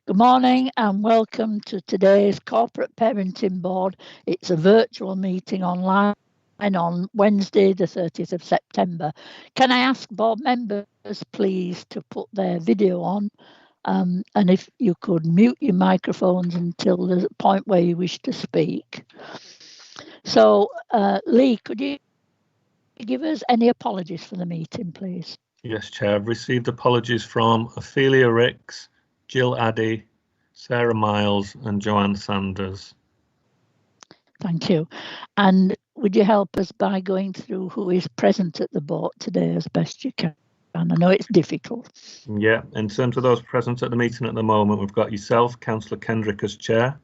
Good morning and welcome to today's Corporate Parenting Board. It's a virtual meeting online on Wednesday, the 30th of September. Can I ask board members, please, to put their video on? And if you could mute your microphones until the point where you wish to speak. So, Lee, could you give us any apologies for the meeting, please? Yes, Chair. I've received apologies from Ophelia Ricks, Jill Addy, Sarah Miles and Joanne Sanders. Thank you. And would you help us by going through who is present at the board today as best you can? And I know it's difficult. Yeah, in terms of those present at the meeting at the moment, we've got yourself, Councillor Kendrick as Chair,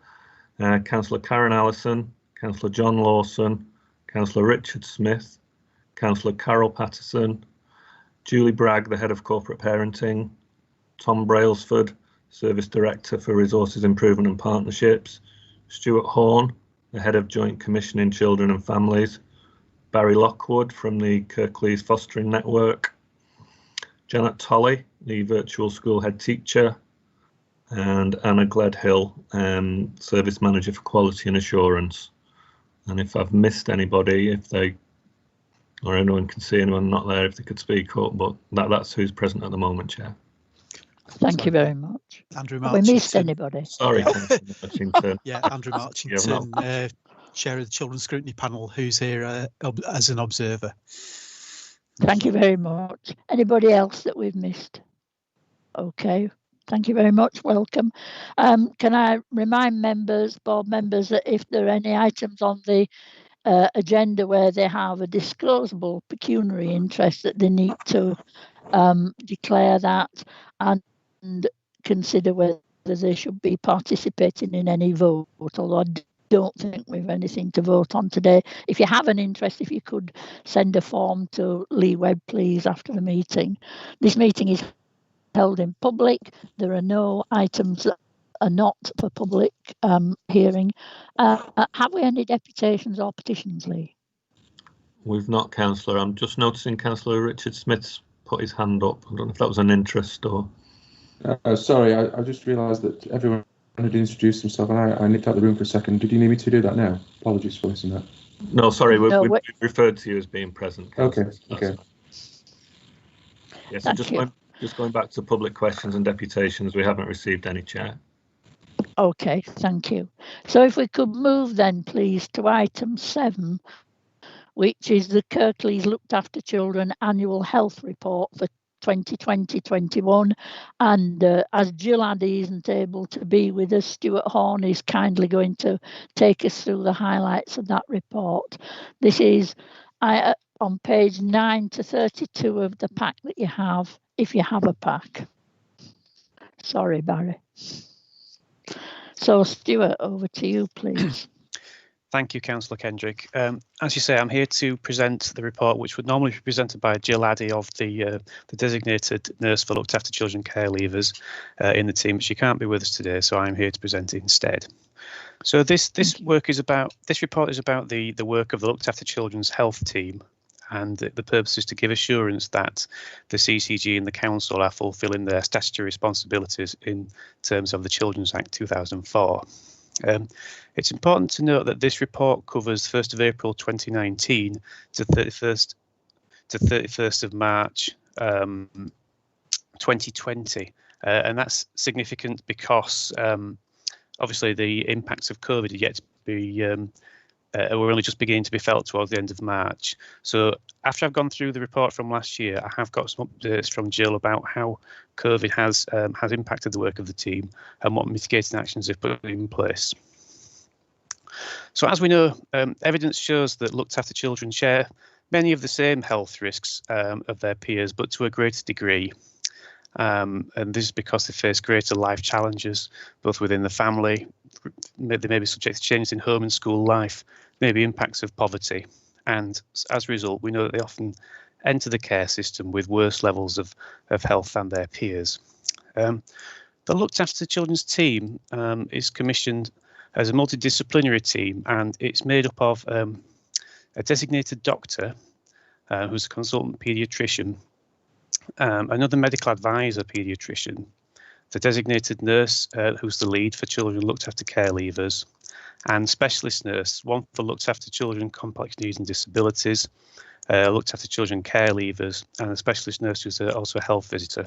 Councillor Karen Allison, Councillor John Lawson, Councillor Richard Smith, Councillor Carol Patterson, Julie Bragg, the Head of Corporate Parenting, Tom Brailsford, Service Director for Resources Improvement and Partnerships, Stuart Horn, the Head of Joint Commissioning Children and Families, Barry Lockwood from the Kirklees Fostering Network, Janet Tolley, the Virtual School Head Teacher, and Anna Gledhill, Service Manager for Quality and Assurance. And if I've missed anybody, if they or anyone can see anyone not there, if they could speak up, but that's who's present at the moment, Chair. Thank you very much. Andrew Have we missed anybody? Sorry. Yeah, Andrew Marchington, Chair of the Children's Scrutiny Panel, who's here as an observer. Thank you very much. Anybody else that we've missed? Okay. Thank you very much. Welcome. Can I remind members, board members, that if there are any items on the agenda where they have a disclosable pecuniary interest, that they need to declare that and consider whether they should be participating in any vote, although I don't think we've anything to vote on today. If you have an interest, if you could send a form to Lee Webb, please, after the meeting. This meeting is held in public. There are no items that are not for public hearing. Have we any deputations or petitions, Lee? We've not, Councillor. I'm just noticing Councillor Richard Smith's put his hand up. I don't know if that was an interest or... Sorry, I just realised that everyone had introduced himself and I nipped out the room for a second. Did you need me to do that now? Apologies for missing that. No, sorry, we referred to you as being present, Councillor. Okay. Yes, just going back to public questions and deputations, we haven't received any, Chair. Okay, thank you. So if we could move then, please, to item 7, which is the Kirklees Looked After Children Annual Health Report for 2020-21, and as Jill Addy isn't able to be with us, Stuart Horn is kindly going to take us through the highlights of that report. This is on page 9 to 32 of the pack that you have, if you have a pack. Sorry, Barry. So Stuart, over to you, please. Thank you, Councillor Kendrick. As you say, I'm here to present the report, which would normally be presented by Jill Addy of the designated nurse for looked after children care leavers in the team, but she can't be with us today, so I'm here to present it instead. So this report is about the work of the looked after children's health team, and the purpose is to give assurance that the CCG and the council are fulfilling their statutory responsibilities in terms of the Children's Act 2004. It's important to note that this report covers 1st of April 2019 to 31st of March 2020, and that's significant because obviously the impacts of COVID are yet to be we're only just beginning to be felt towards the end of March. So after I've gone through the report from last year, I have got some updates from Jill about how COVID has impacted the work of the team and what mitigating actions they've put in place. So as we know, evidence shows that looked after children share many of the same health risks of their peers, but to a greater degree. And this is because they face greater life challenges, both within the family. They may be subject to changes in home and school life, maybe impacts of poverty. And as a result, we know that they often enter the care system with worse levels of health than their peers. The Looked After Children's team is commissioned as a multidisciplinary team, and it's made up of a designated doctor who's a consultant paediatrician, another medical advisor paediatrician, the designated nurse, who's the lead for children looked after care leavers, and specialist nurse, one for looked after children with complex needs and disabilities, looked after children care leavers, and a specialist nurse who's also a health visitor.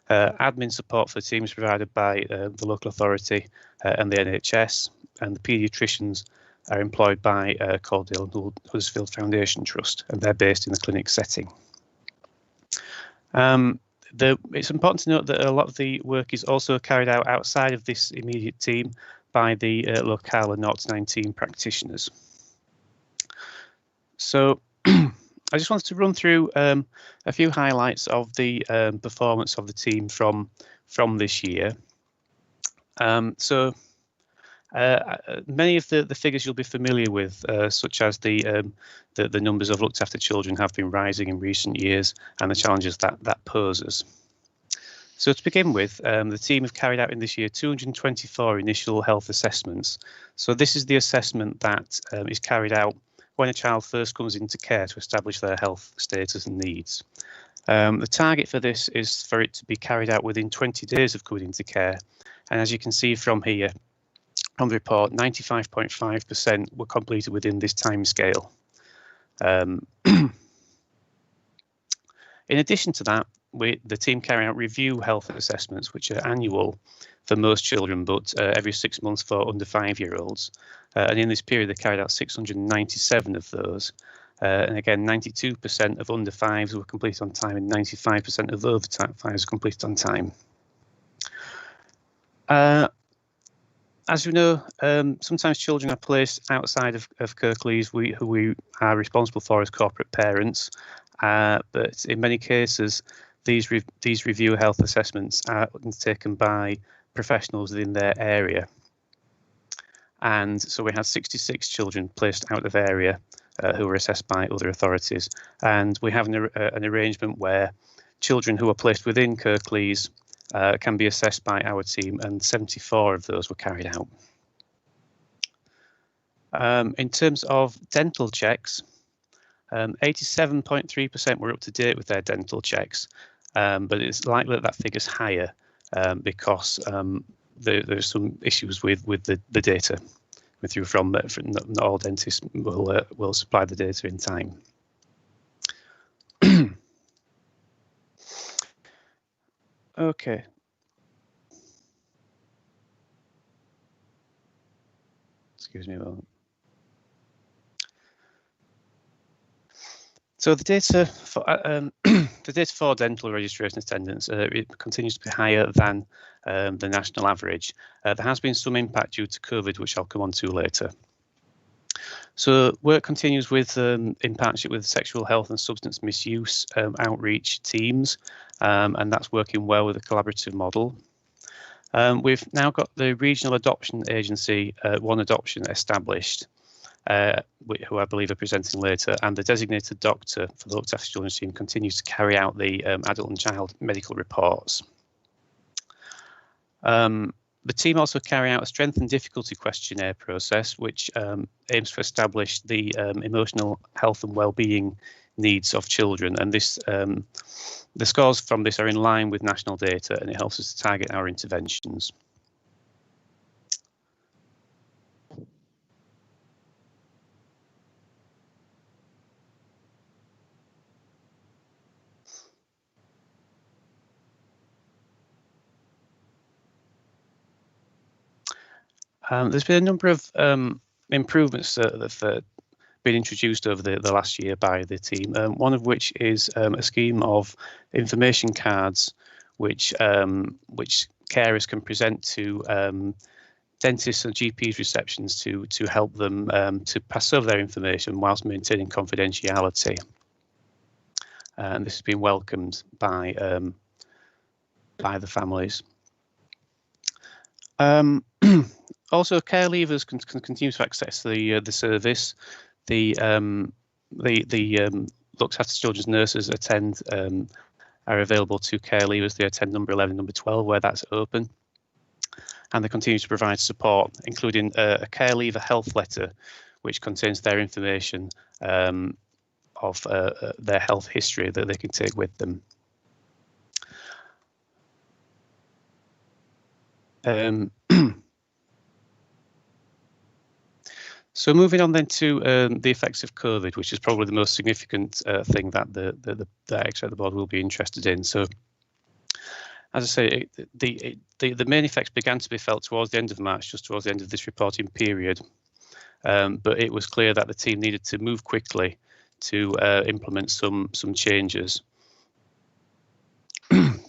Admin support for the team is provided by the local authority and the NHS, and the paediatricians are employed by Caldale and Huddersfield Foundation Trust, and they're based in the clinic setting. It's important to note that a lot of the work is also carried out outside of this immediate team by the locale and 0-19 practitioners. So I just wanted to run through a few highlights of the performance of the team from this year. Many of the figures you'll be familiar with, such as the numbers of looked after children have been rising in recent years and the challenges that poses. So to begin with, the team have carried out in this year 224 initial health assessments. So this is the assessment that is carried out when a child first comes into care to establish their health status and needs. The target for this is for it to be carried out within 20 days of coming into care. And as you can see from here, from the report, 95.5% were completed within this timescale. In addition to that, the team carry out review health assessments, which are annual for most children, but every 6 months for under 5-year-olds. And in this period, they carried out 697 of those. And again, 92% of under 5s were completed on time, and 95% of over 5s were completed on time. As you know, sometimes children are placed outside of Kirklees, who we are responsible for as corporate parents. But in many cases, these review health assessments are undertaken by professionals within their area. And so we had 66 children placed out of area who were assessed by other authorities. And we have an arrangement where children who are placed within Kirklees can be assessed by our team, and 74 of those were carried out. In terms of dental checks, 87.3% were up to date with their dental checks, but it's likely that figure's higher because there's some issues with the data through from not all dentists will supply the data in time. Okay. Excuse me a moment. So the data for dental registration attendance it continues to be higher than the national average. There has been some impact due to COVID, which I'll come on to later. So work continues with in partnership with sexual health and substance misuse outreach teams, and that's working well with a collaborative model. We've now got the regional adoption agency, One Adoption, established, who I believe are presenting later, and the designated doctor for the looked after children's team continues to carry out the adult and child medical reports. The team also carry out a strength and difficulty questionnaire process, which aims to establish the emotional health and well-being needs of children, and this the scores from this are in line with national data, and it helps us to target our interventions. There's been a number of improvements that have been introduced over the last year by the team, one of which is a scheme of information cards which carers can present to dentists and GPs receptions to help them to pass over their information whilst maintaining confidentiality. And this has been welcomed by the families. Also, care leavers can continue to access the service. The looked after children's nurses are available to care leavers. They attend number 11, number 12, where that's open, and they continue to provide support, including a care leaver health letter, which contains their information of their health history that they can take with them. So moving on then to the effects of COVID, which is probably the most significant thing that the extra the board will be interested in. So, as I say, the main effects began to be felt towards the end of March, just towards the end of this reporting period. But it was clear that the team needed to move quickly to implement some changes.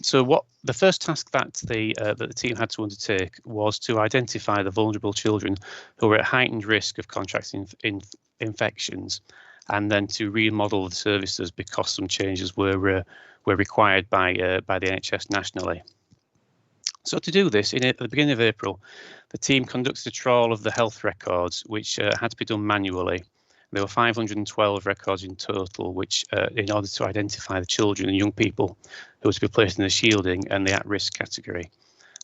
So the first task that the team had to undertake was to identify the vulnerable children who were at heightened risk of contracting infections, and then to remodel the services because some changes were required by the NHS nationally. So to do this, at the beginning of April, the team conducted a trawl of the health records, which had to be done manually. There were 512 records in total, which in order to identify the children and young people who were to be placed in the shielding and the at-risk category.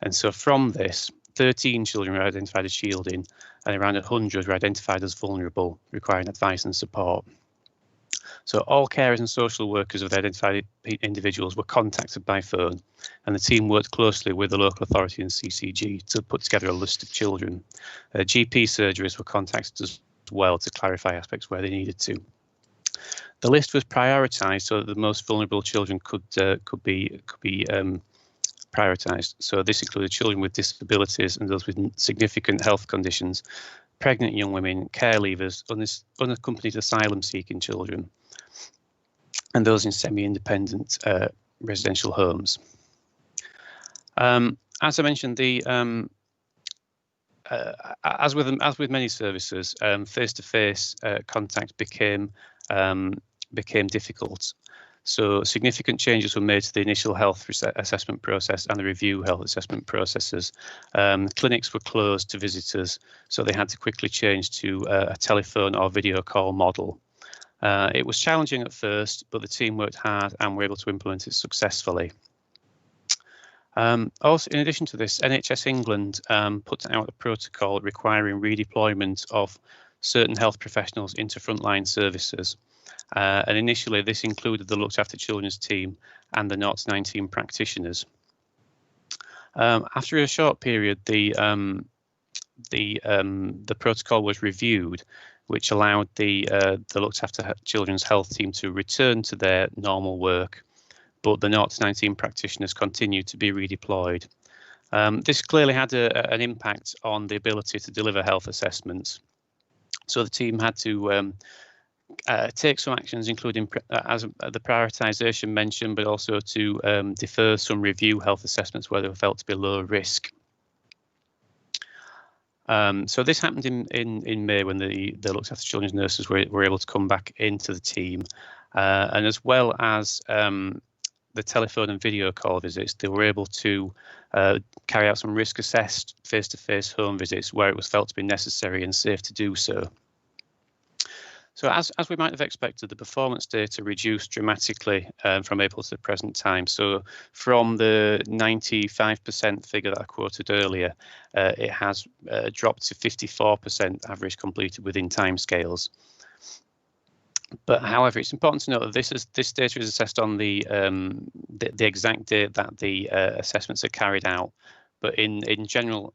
And so from this, 13 children were identified as shielding and around 100 were identified as vulnerable, requiring advice and support. So all carers and social workers of the identified individuals were contacted by phone, and the team worked closely with the local authority and CCG to put together a list of children. GP surgeries were contacted as well to clarify aspects where they needed to. The list was prioritised so that the most vulnerable children could be prioritised. So this included children with disabilities and those with significant health conditions, pregnant young women, care leavers, unaccompanied asylum-seeking children, and those in semi-independent residential homes. As I mentioned, as with many services, face-to-face contact became difficult. So significant changes were made to the initial health assessment process and the review health assessment processes. Clinics were closed to visitors, so they had to quickly change to a telephone or video call model. It was challenging at first, but the team worked hard and were able to implement it successfully. Also, in addition to this, NHS England put out a protocol requiring redeployment of certain health professionals into frontline services. And initially, this included the looked after children's team and the 0 to 19 practitioners. After a short period, the protocol was reviewed, which allowed the looked after children's health team to return to their normal work, but the 0 to 19 practitioners continued to be redeployed. This clearly had an impact on the ability to deliver health assessments. So the team had to take some actions, including as the prioritisation mentioned, but also to defer some review health assessments where they were felt to be low risk. So this happened in May when the looked after children's nurses were able to come back into the team, and as well as the telephone and video call visits, they were able to carry out some risk assessed face-to-face home visits where it was felt to be necessary and safe to do so. So as we might have expected, the performance data reduced dramatically from April to the present time. So from the 95% figure that I quoted earlier, it has dropped to 54% average completed within timescales. But however, it's important to note that this data is assessed on the exact date that the assessments are carried out. But in general,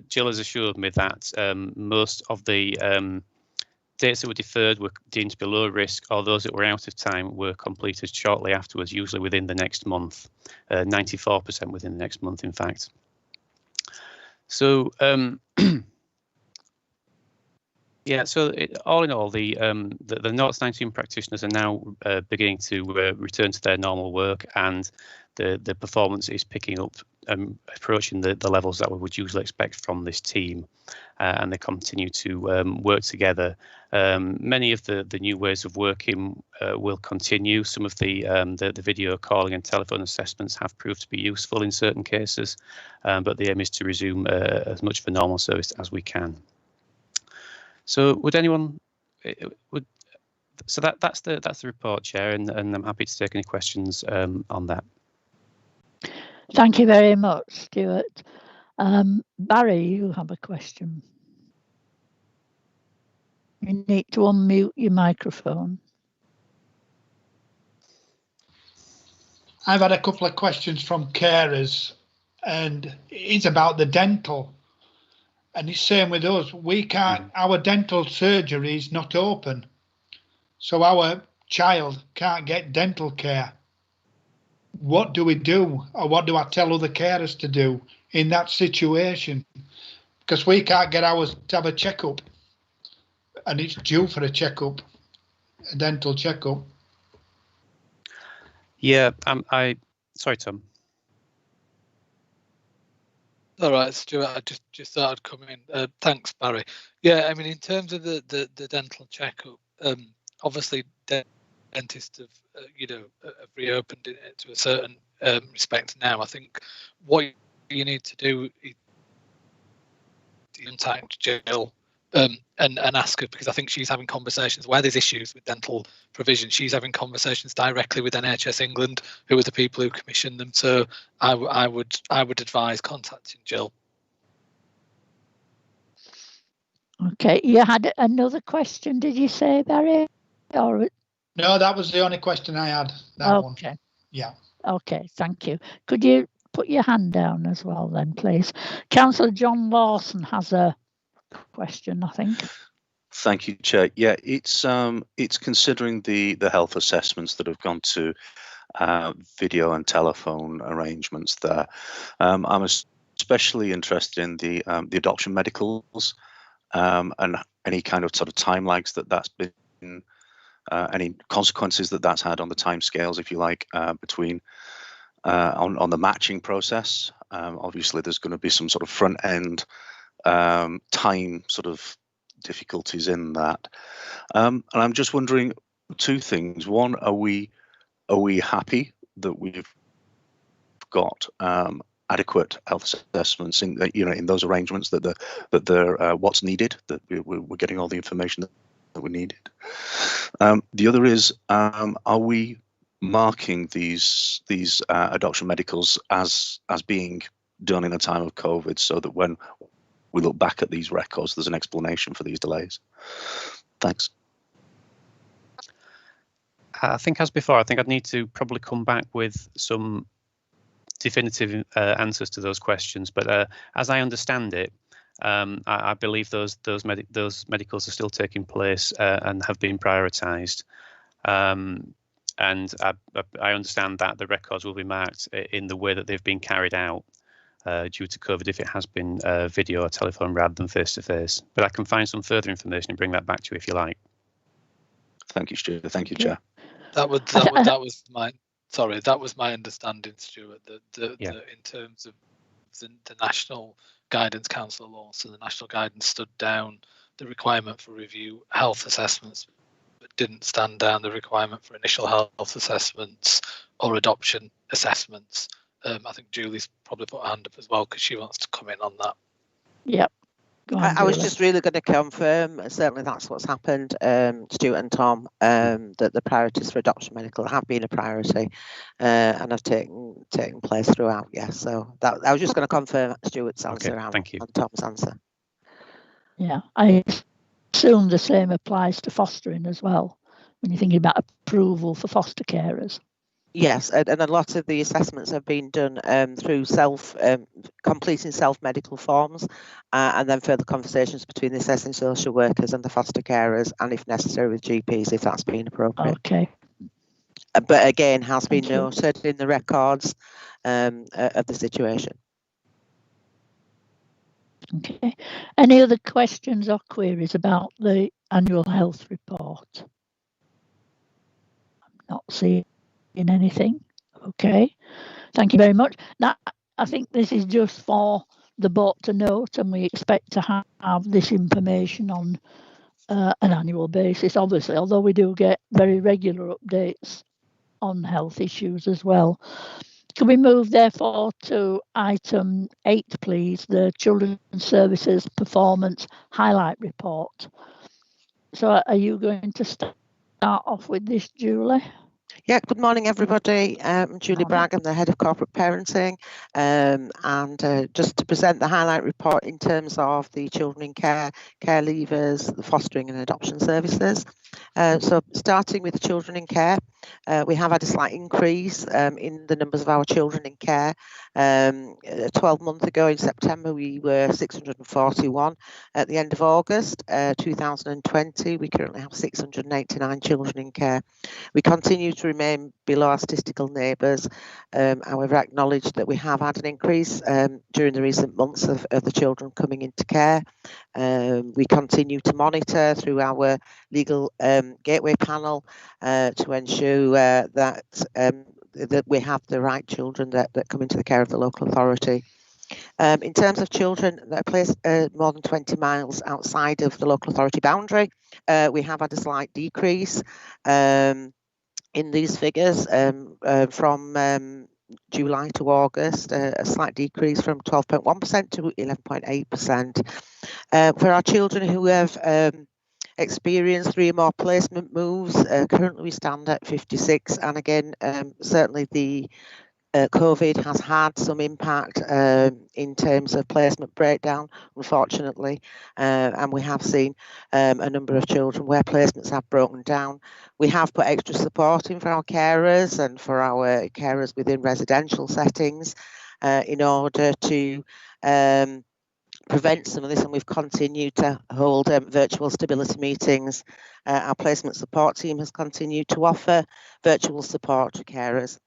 Jill has assured me that most of the dates that were deferred were deemed to be low risk, or those that were out of time were completed shortly afterwards, usually within the next month, 94% within the next month, in fact. So, yeah, so all in all, the 0 to 19 practitioners are now beginning to return to their normal work, and the performance is picking up, approaching the levels that we would usually expect from this team, and they continue to work together. Many of the new ways of working will continue. Some of the video calling and telephone assessments have proved to be useful in certain cases, but the aim is to resume as much of a normal service as we can. So would anyone so that's the report, Chair, and I'm happy to take any questions on that. Thank you very much, Stuart. Barry, you have a question. You need to unmute your microphone. I've had a couple of questions from carers and it's about the dental. And it's same with us. We can't. Our dental surgery is not open, so our child can't get dental care. What do we do, or what do I tell other carers to do in that situation? Because we can't get ours to have a checkup, and it's due for a checkup, a dental checkup. Yeah, sorry, Tom. All right, Stuart, I just thought I'd come in. Thanks, Barry. Yeah, I mean, in terms of the dental checkup, obviously dentists have reopened it to a certain respect now. I think what you need to do is contact Jill and ask her, because I think she's having conversations where there's issues with dental provision. She's having conversations directly with NHS England, who are the people who commission them. So I would advise contacting Jill. Okay, you had another question, did you say, Barry? Or No, that was the only question I had. That one. okay. Yeah. Okay, thank you. Could you put your hand down as well then, please? Councillor John Lawson has a question, I think. Thank you, Chair. Yeah, it's considering the health assessments that have gone to video and telephone arrangements there. I'm especially interested in the adoption medicals and any kind of sort of time lags that's been, any consequences that's had on the timescales, if you like, between on the matching process. Obviously, there's going to be some sort of front end time sort of difficulties in that, and I'm just wondering two things. One, are we happy that we've got adequate health assessments in in those arrangements, that they're what's needed, that we're getting all the information that we needed? The other is, are we marking these adoption medicals as being done in a time of COVID, so that when we look back at these records, there's an explanation for these delays? Thanks. I think, as before, I think I'd need to probably come back with some definitive answers to those questions. But as I understand it, I believe those medicals are still taking place and have been prioritised. And I understand that the records will be marked in the way that they've been carried out due to COVID, if it has been video or telephone rather than face-to-face. But I can find some further information and bring that back to you if you like. Thank you, Stuart. Thank you, Chair. That was my understanding, Stuart. That in terms of the National Guidance Council law, so the National Guidance stood down the requirement for review health assessments, but didn't stand down the requirement for initial health assessments or adoption assessments. I think Julie's probably put her hand up as well because she wants to come in on that. Yep. I was just really going to confirm, certainly that's what's happened, Stuart and Tom, that the priorities for adoption medical have been a priority and have taken place throughout. Yes, so that I was just going to confirm Stuart's answer and Tom's answer. Yeah, I assume the same applies to fostering as well, when you're thinking about approval for foster carers. Yes, and a lot of the assessments have been done through completing self-medical forms, and then further conversations between the assessing social workers and the foster carers, and if necessary with GPs, if that's been appropriate. Okay. But again, has been noted in the records of the situation. Okay. Any other questions or queries about the annual health report? I'm not seeing anything. Okay, thank you very much. Now, I think this is just for the board to note, and we expect to have this information on an annual basis, obviously, although we do get very regular updates on health issues as well. Can we move therefore to item 8, please, the Children's Services Performance Highlight Report? So are you going to start off with this, Julie? Yeah, good morning, everybody. I'm Julie Bragg. I'm the Head of Corporate Parenting, and just to present the highlight report in terms of the children in care, care leavers, the fostering and adoption services. So starting with the children in care, we have had a slight increase in the numbers of our children in care. 12 months ago in September, we were 641. At the end of August 2020, we currently have 689 children in care. We continue to remain below our statistical neighbours. However, acknowledge that we have had an increase during the recent months of the children coming into care. We continue to monitor through our legal gateway panel to ensure that we have the right children that come into the care of the local authority. In terms of children that are placed more than 20 miles outside of the local authority boundary, we have had a slight decrease in these figures from July to August, a slight decrease from 12.1% to 11.8%. For our children who have experienced 3 or more placement moves, currently we stand at 56, and again, certainly the COVID has had some impact in terms of placement breakdown, unfortunately, and we have seen a number of children where placements have broken down. We have put extra support in for our carers and for our carers within residential settings in order to prevent some of this, and we've continued to hold virtual stability meetings. Our placement support team has continued to offer virtual support to carers.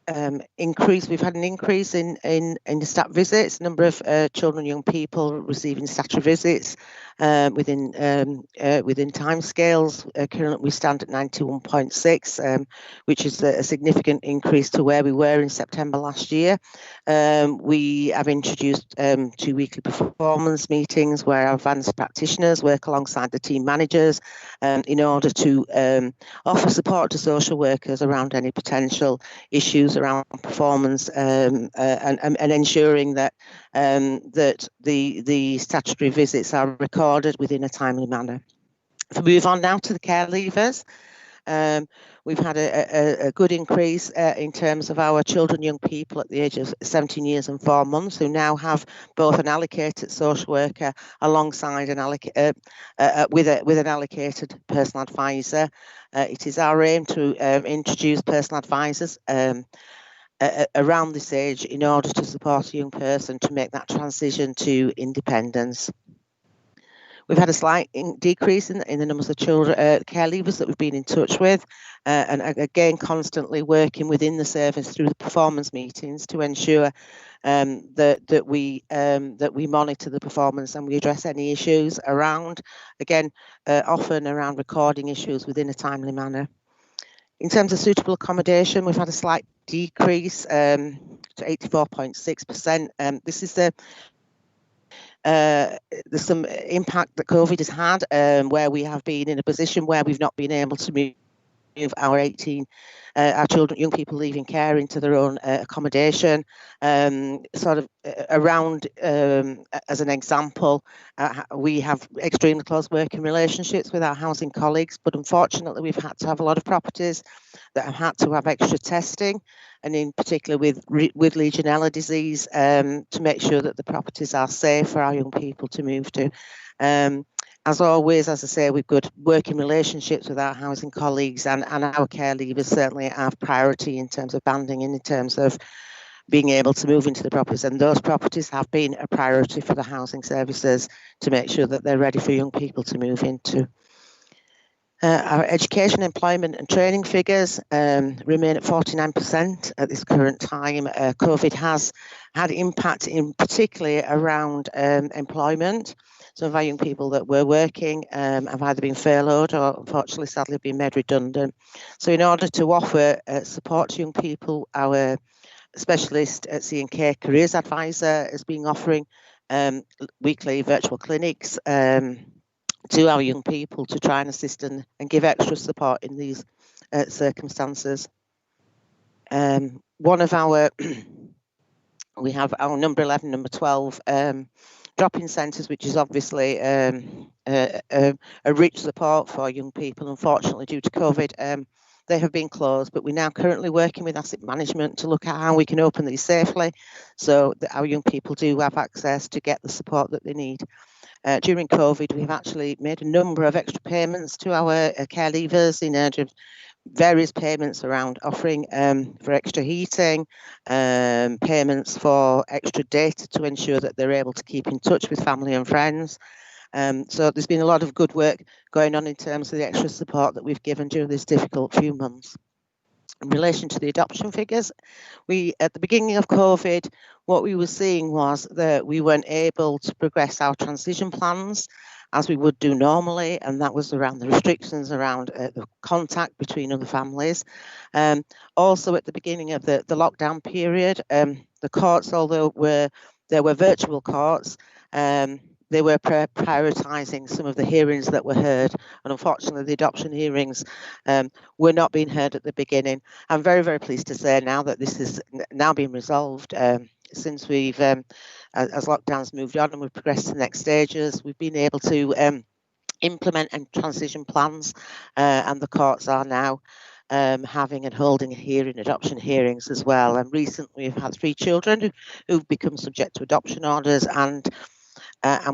We've had an increase in the stat visits, number of children and young people receiving statutory visits within timescales. Currently we stand at 91.6, which is a significant increase to where we were in September last year. We have introduced 2 weekly performance meetings where our advanced practitioners work alongside the team managers in order to offer support to social workers around any potential issues around performance and ensuring that that the statutory visits are recorded within a timely manner. If we move on now to the care leavers, we've had a good increase in terms of our children, young people at the age of 17 years and 4 months who now have both an allocated social worker alongside with an allocated personal advisor. It is our aim to introduce personal advisors around this age in order to support a young person to make that transition to independence. We've had a slight decrease in the numbers of children care leavers that we've been in touch with, and again constantly working within the service through the performance meetings to ensure that we monitor the performance and we address any issues around, again, often around recording issues within a timely manner. In terms of suitable accommodation, we've had a slight decrease to 84.6%. This is there's some impact that COVID has had, where we have been in a position where we've not been able to move our children, young people leaving care into their own accommodation. Sort of around, as an example, we have extremely close working relationships with our housing colleagues, but unfortunately we've had to have a lot of properties that have had to have extra testing, and in particular with Legionella disease, to make sure that the properties are safe for our young people to move to. As always, as I say, we've got working relationships with our housing colleagues, and our care leavers certainly have priority in terms of banding and in terms of being able to move into the properties, and those properties have been a priority for the housing services to make sure that they're ready for young people to move into. Our education, employment and training figures remain at 49% at this current time. COVID has had impact in particularly around employment. Some of our young people that were working have either been furloughed or unfortunately sadly been made redundant. So in order to offer support to young people, our specialist at C&K Careers Advisor has been offering weekly virtual clinics to our young people to try and assist and give extra support in these circumstances. One of our, we have our number 11, number 12 drop-in centres, which is obviously a rich support for young people. Unfortunately, due to COVID, they have been closed, but we're now currently working with asset management to look at how we can open these safely so that our young people do have access to get the support that they need. During COVID, we've actually made a number of extra payments to our care leavers in terms of various payments around offering for extra heating, payments for extra data to ensure that they're able to keep in touch with family and friends. So there's been a lot of good work going on in terms of the extra support that we've given during this difficult few months. In relation to the adoption figures, at the beginning of COVID, what we were seeing was that we weren't able to progress our transition plans as we would do normally, and that was around the restrictions around the contact between other families. Also, at the beginning of the lockdown period, the courts, although there were virtual courts, they were prioritising some of the hearings that were heard, and unfortunately the adoption hearings were not being heard at the beginning. I'm very, very pleased to say now that this is now being resolved. Since we've, as lockdowns moved on and we've progressed to the next stages, we've been able to implement and transition plans, and the courts are now having and holding adoption hearings as well. And recently we've had 3 children who've become subject to adoption orders, and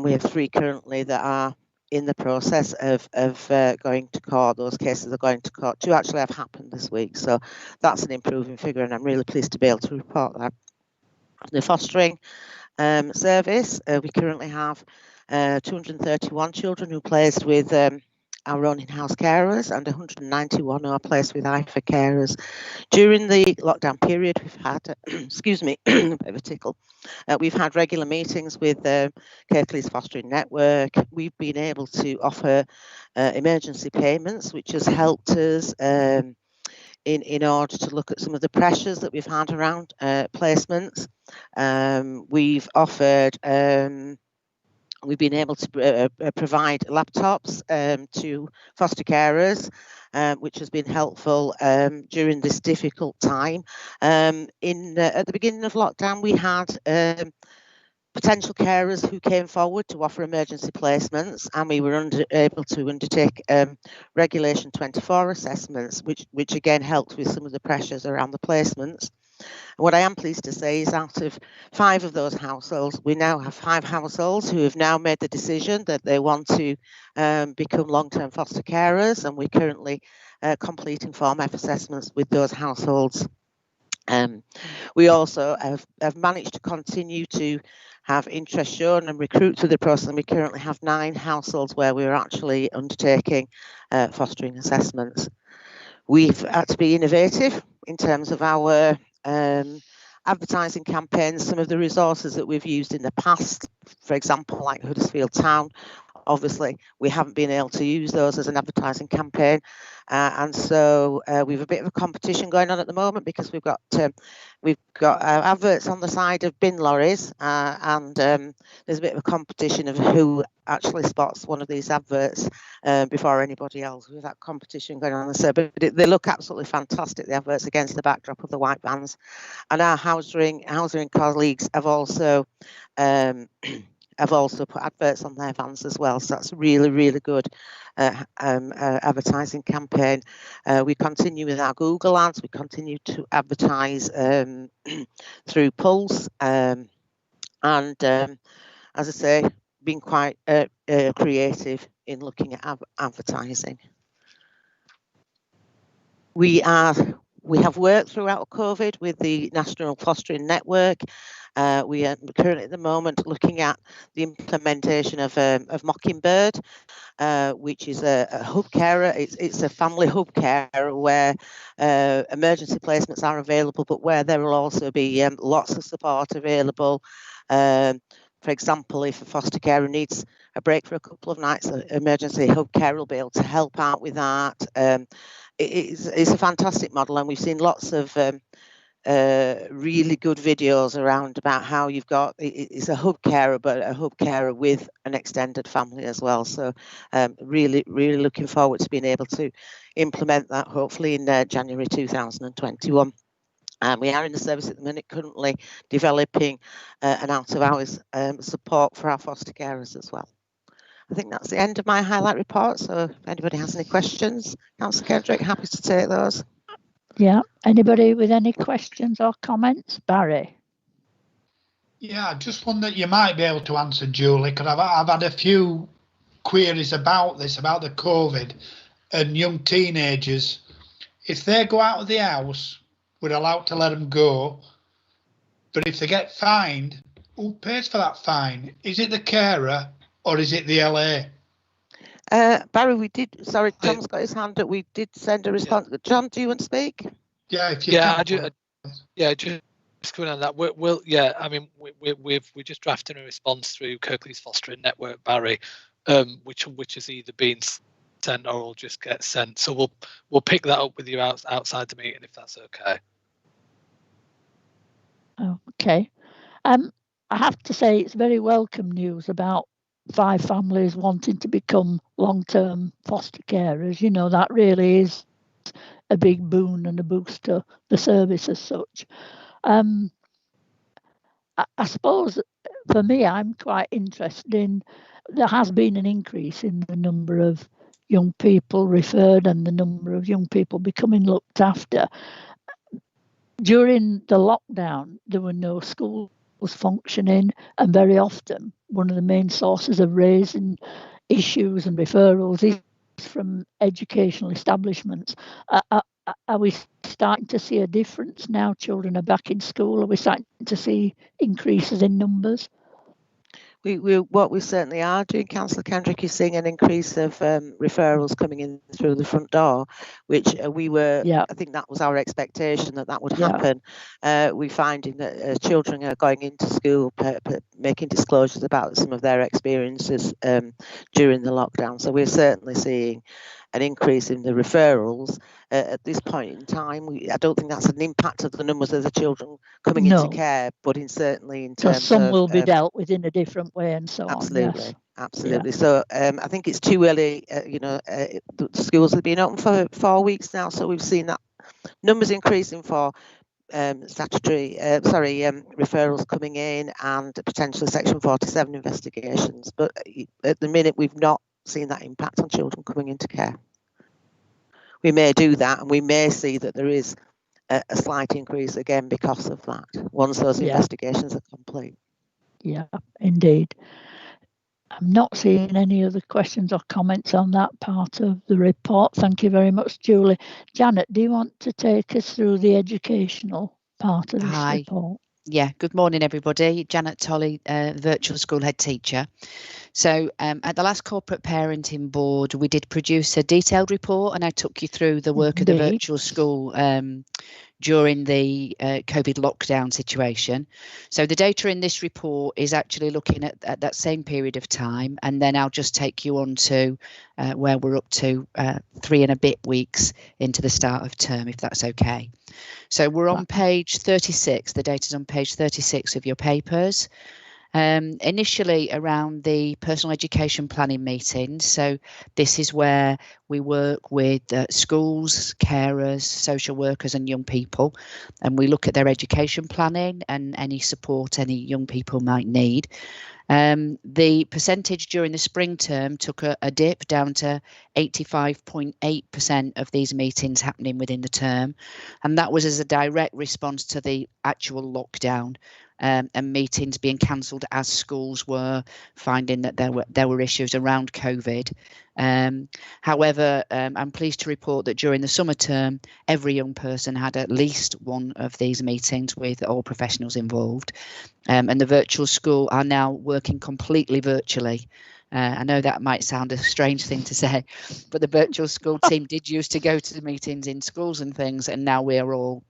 we have 3 currently that are in the process of going to court. Those cases are going to court. 2 actually have happened this week, so that's an improving figure, and I'm really pleased to be able to report that. The fostering service, we currently have 231 children who are placed with our own in-house carers, and 191 are placed with IFA carers. During the lockdown period, we've had, excuse me, a bit of a tickle. We've had regular meetings with Kirklees Fostering Network. We've been able to offer emergency payments, which has helped us in order to look at some of the pressures that we've had around placements. We've offered, we've been able to provide laptops to foster carers, which has been helpful during this difficult time. At the beginning of lockdown, we had potential carers who came forward to offer emergency placements, and we were able to undertake Regulation 24 assessments, which again helped with some of the pressures around the placements. And what I am pleased to say is out of 5 of those households, we now have 5 households who have now made the decision that they want to become long-term foster carers, and we're currently completing Form F assessments with those households. We also have managed to continue to have interest shown and recruit through the process, and we currently have 9 households where we're actually undertaking fostering assessments. We've had to be innovative in terms of our advertising campaigns. Some of the resources that we've used in the past, for example, like Huddersfield Town, obviously we haven't been able to use those as an advertising campaign, and so we've a bit of a competition going on at the moment, because we've got adverts on the side of bin lorries, and there's a bit of a competition of who actually spots one of these adverts before anybody else. With that competition going on, so but they look absolutely fantastic, the adverts, against the backdrop of the white vans. And our housing colleagues have also put adverts on their vans as well, so that's a really, really good advertising campaign. We continue with our Google ads. We continue to advertise through Pulse, and as I say, being quite creative in looking at advertising. We have worked throughout COVID with the National Fostering Network. We are currently at the moment looking at the implementation of Mockingbird, which is a hub carer. It's a family hub carer where emergency placements are available, but where there will also be lots of support available. For example, if a foster carer needs a break for a couple of nights, an emergency hub carer will be able to help out with that. It's a fantastic model, and we've seen lots of really good videos around about how you've got, it's a hub carer, but a hub carer with an extended family as well. So really, really looking forward to being able to implement that, hopefully in January 2021. We are in the service at the minute currently developing an out of hours support for our foster carers as well. I think that's the end of my highlight report. So if anybody has any questions, Councillor Kendrick, happy to take those. Yeah. Anybody with any questions or comments? Barry? Yeah, just one that you might be able to answer, Julie, because I've had a few queries about this, about the COVID and young teenagers. If they go out of the house, we're allowed to let them go. But if they get fined, who pays for that fine? Is it the carer or is it the LA? Barry, we did. Sorry, Tom's got his hand up. We did send a response. Yeah. John, do you want to speak? Yeah, if you yeah, can. Just coming on that. We'll yeah. I mean, we're just drafting a response through Kirklees Fostering Network, Barry, which is either being sent or will just get sent. So we'll pick that up with you outside the meeting if that's okay. Okay. I have to say it's very welcome news about 5 families wanting to become long-term foster carers. You know, that really is a big boon and a boost to the service as such. I suppose for me, I'm quite interested in, there has been an increase in the number of young people referred and the number of young people becoming looked after. During the lockdown, there were no schools functioning, and very often one of the main sources of raising issues and referrals is from educational establishments. Are we starting to see a difference now? Children are back in school. Are we starting to see increases in numbers? What we certainly are doing, Councillor Kendrick, is seeing an increase of referrals coming in through the front door, which we were, I think that was our expectation that would happen. We're finding that children are going into school, making disclosures about some of their experiences during the lockdown. So we're certainly seeing an increase in the referrals. At this point in time, I don't think that's an impact of the numbers of the children coming into care, but certainly in terms of... some will be dealt with in a different way and so on. Yes. Absolutely. So I think it's too early, the schools have been open for 4 weeks now, so we've seen that numbers increasing for referrals coming in and potentially Section 47 investigations. But at the minute, we've not seen that impact on children coming into care. We may do that, and we may see that there is a slight increase again because of that, once those investigations are complete. Yeah, indeed. I'm not seeing any other questions or comments on that part of the report. Thank you very much, Julie. Janet, do you want to take us through the educational part of this report? Yeah, good morning, everybody. Janet Tolley, virtual school head teacher. So at the last corporate parenting board, we did produce a detailed report, and I took you through the work of the virtual school during the COVID lockdown situation. So the data in this report is actually looking at that same period of time, and then I'll just take you on to where we're up to 3 and a bit weeks into the start of term, if that's okay. So we're on page 36, the data's on page 36 of your papers. Initially around the personal education planning meetings. So this is where we work with schools, carers, social workers and young people, and we look at their education planning and any support any young people might need. The percentage during the spring term took a dip down to 85.8% of these meetings happening within the term, and that was as a direct response to the actual lockdown. And meetings being cancelled as schools were finding that there were issues around COVID. However, I'm pleased to report that during the summer term, every young person had at least one of these meetings with all professionals involved. And the virtual school are now working completely virtually. I know that might sound a strange thing to say, but the virtual school team did used to go to the meetings in schools and things, and now we're all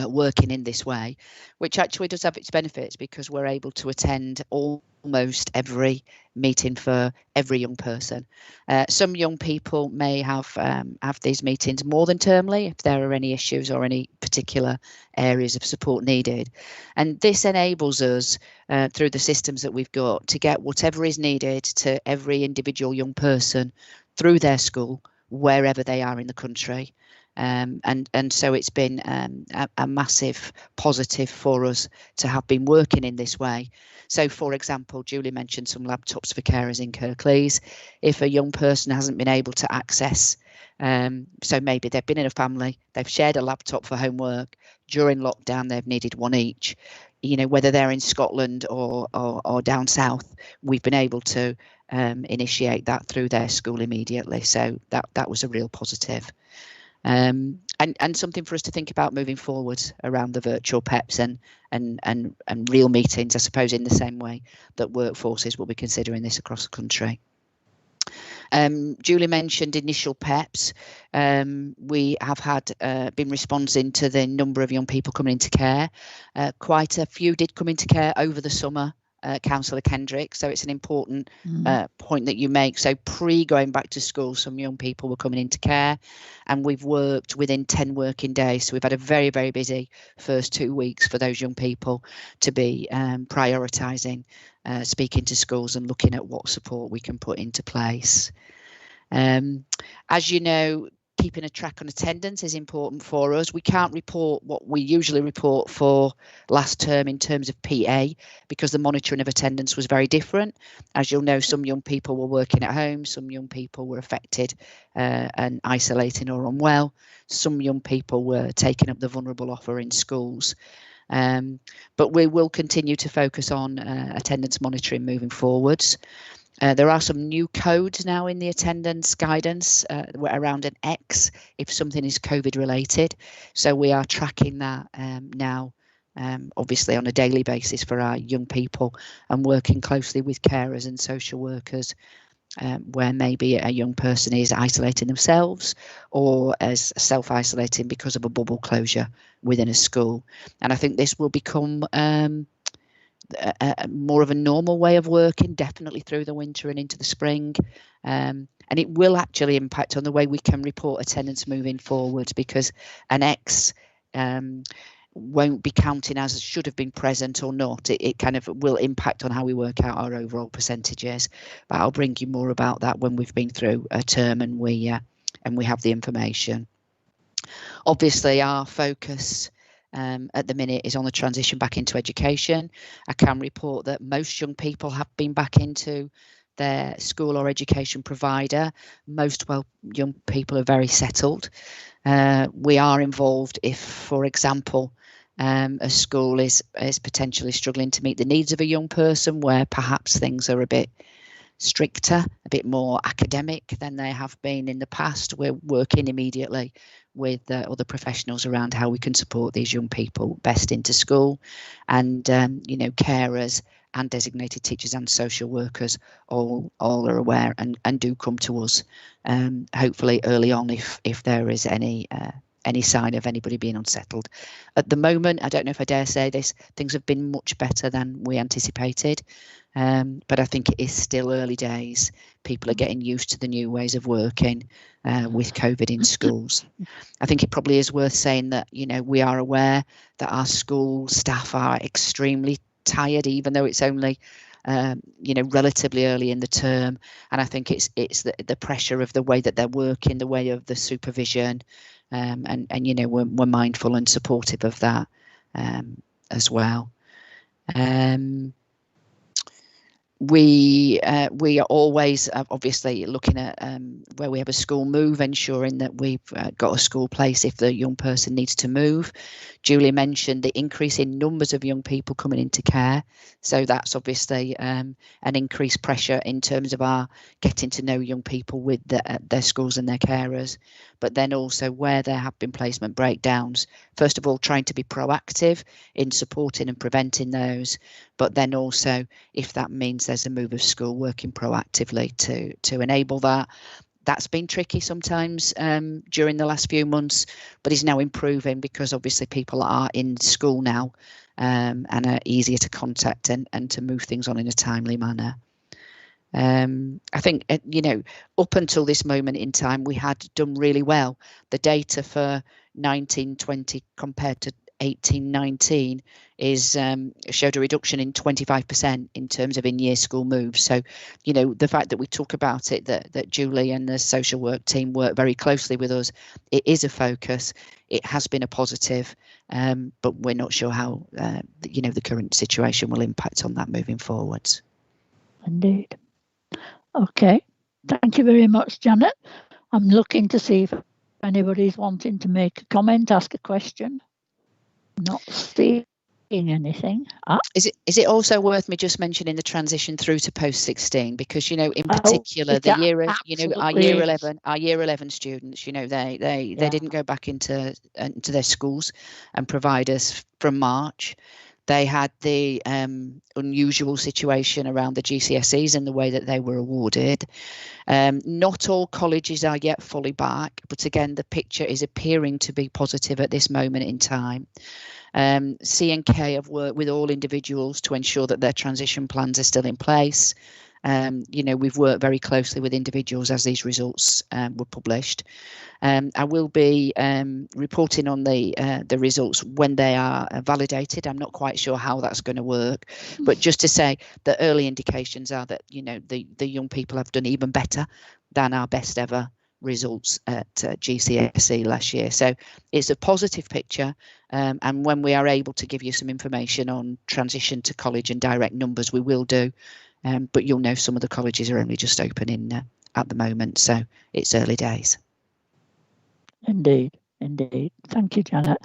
working in this way, which actually does have its benefits because we're able to attend almost every meeting for every young person. Some young people may have these meetings more than termly if there are any issues or any particular areas of support needed. And this enables us through the systems that we've got to get whatever is needed to every individual young person through their school, wherever they are in the country. And so it's been a massive positive for us to have been working in this way. So, for example, Julie mentioned some laptops for carers in Kirklees. If a young person hasn't been able to access, so maybe they've been in a family, they've shared a laptop for homework, during lockdown they've needed one each, you know, whether they're in Scotland or down south, we've been able to initiate that through their school immediately. So that was a real positive. And something for us to think about moving forward around the virtual PEPs and real meetings, I suppose, in the same way that workforces will be considering this across the country. Julie mentioned initial PEPs. We have had been responding to the number of young people coming into care. Quite a few did come into care over the summer, Councillor Kendrick, so it's an important point that you make. So going back to school, some young people were coming into care, and we've worked within 10 working days. So we've had a very, very busy first 2 weeks for those young people to be prioritising speaking to schools and looking at what support we can put into place. As you know, keeping a track on attendance is important for us. We can't report what we usually report for last term in terms of PA because the monitoring of attendance was very different. As you'll know, some young people were working at home, some young people were affected and isolating or unwell. Some young people were taking up the vulnerable offer in schools. But we will continue to focus on attendance monitoring moving forwards. There are some new codes now in the attendance guidance around an X if something is COVID related. So we are tracking that now, obviously on a daily basis for our young people and working closely with carers and social workers where maybe a young person is isolating themselves or as self-isolating because of a bubble closure within a school. And I think this will become more of a normal way of working, definitely through the winter and into the spring. And it will actually impact on the way we can report attendance moving forward, because an X won't be counting as should have been present or not. It kind of will impact on how we work out our overall percentages. But I'll bring you more about that when we've been through a term and we have the information. Obviously, our focus at the minute is on the transition back into education. I can report that most young people have been back into their school or education provider. Most young people are very settled. We are involved if, for example, a school is potentially struggling to meet the needs of a young person where perhaps things are a bit stricter, a bit more academic than they have been in the past. We're working immediately with other professionals around how we can support these young people best into school, and you know, carers and designated teachers and social workers all are aware and do come to us hopefully early on if there is any sign of anybody being unsettled. At the moment, I don't know if I dare say this, things have been much better than we anticipated. But I think it is still early days. People are getting used to the new ways of working with COVID in schools. I think it probably is worth saying that, you know, we are aware that our school staff are extremely tired, even though it's only, you know, relatively early in the term. And I think it's the pressure of the way that they're working, the way of the supervision, and you know, we're mindful and supportive of that as well. We are always obviously looking at where we have a school move, ensuring that we've got a school place if the young person needs to move. Julie mentioned the increase in numbers of young people coming into care, so that's obviously an increased pressure in terms of our getting to know young people with their schools and their carers. But then also where there have been placement breakdowns, first of all trying to be proactive in supporting and preventing those, but then also if that means there's a move of school, working proactively to enable that. That's been tricky sometimes during the last few months, but is now improving because obviously people are in school now and are easier to contact and to move things on in a timely manner. I think, you know, up until this moment in time, we had done really well. The data for 19-20 compared to 18-19 is showed a reduction in 25% in terms of in-year school moves. So, you know, the fact that we talk about it, that Julie and the social work team work very closely with us, it is a focus. It has been a positive, but we're not sure how, you know, the current situation will impact on that moving forwards. Indeed. Okay. Thank you very much, Janet. I'm looking to see if anybody's wanting to make a comment, ask a question. Not seeing anything. Is it also worth me just mentioning the transition through to post-16, because, you know, in particular our year 11 students, you know, they didn't go back into their schools and provide us from March. They had the unusual situation around the GCSEs and the way that they were awarded. Not all colleges are yet fully back, but again, the picture is appearing to be positive at this moment in time. C&K have worked with all individuals to ensure that their transition plans are still in place. You know, we've worked very closely with individuals as these results were published. I will be reporting on the results when they are validated. I'm not quite sure how that's going to work, but just to say the early indications are that, you know, the young people have done even better than our best ever results at GCSE last year. So it's a positive picture, and when we are able to give you some information on transition to college and direct numbers, we will do. But you'll know some of the colleges are only just opening at the moment, so it's early days. Indeed. Thank you, Janet.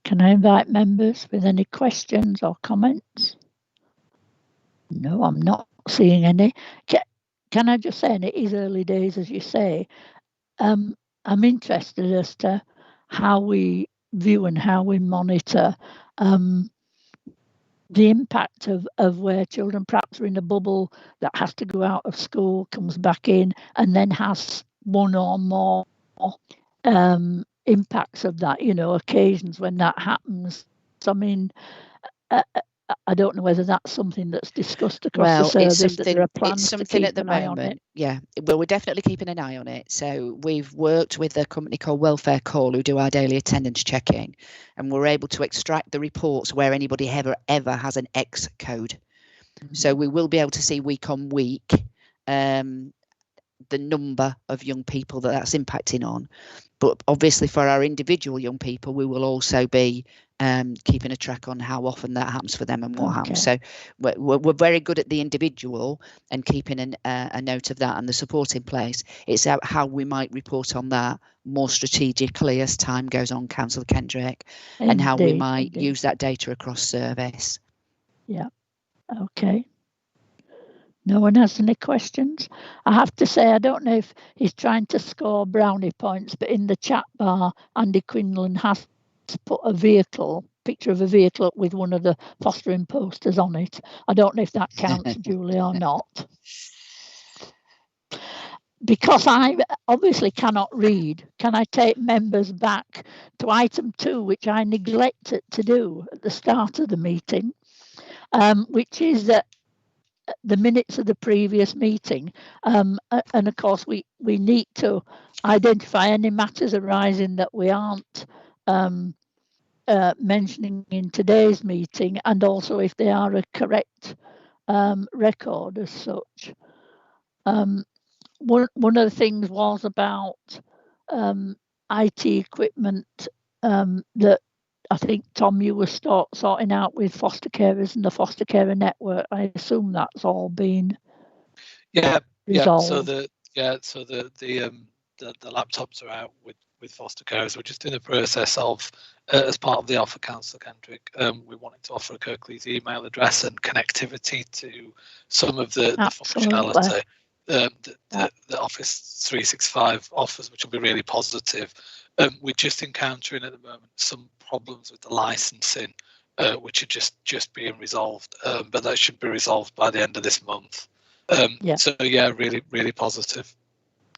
Can I invite members with any questions or comments? No, I'm not seeing any. Can I just say, and it is early days, as you say, I'm interested as to how we view and how we monitor the impact of where children perhaps are in a bubble that has to go out of school, comes back in, and then has one or more impacts of that, you know, occasions when that happens. So, I mean, I don't know whether that's something that's discussed across the service. That there are plans to keep at the moment. Yeah, well, we're definitely keeping an eye on it. So we've worked with a company called Welfare Call who do our daily attendance checking, and we're able to extract the reports where anybody ever has an X code. Mm-hmm. So we will be able to see week on week the number of young people that's impacting on. But obviously for our individual young people, we will also be keeping a track on how often that happens for them and what happens. So we're very good at the individual and keeping a note of that and the support in place. It's how we might report on that more strategically as time goes on, Councillor Kendrick, and how we might use that data across service. Yeah. Okay. No one has any questions? I have to say, I don't know if he's trying to score brownie points, but in the chat bar, Andy Quinlan has put a picture of a vehicle up with one of the fostering posters on it. I don't know if that counts, Julie, or not. Because I obviously cannot read, can I take members back to item 2, which I neglected to do at the start of the meeting, which is that the minutes of the previous meeting, and of course we need to identify any matters arising that we aren't mentioning in today's meeting, and also if they are a correct record as such. One of the things was about IT equipment that I think, Tom, you were sorting out with foster carers and the foster carer network. I assume that's all been resolved. So the laptops are out with foster carers. We're just in the process of, as part of the offer, Councillor Kendrick, we wanted to offer a Kirklees email address and connectivity to some of the functionality that Office 365 offers, which will be really positive. We're just encountering at the moment some problems with the licensing, which are just being resolved, but that should be resolved by the end of this month. So yeah, really, really positive.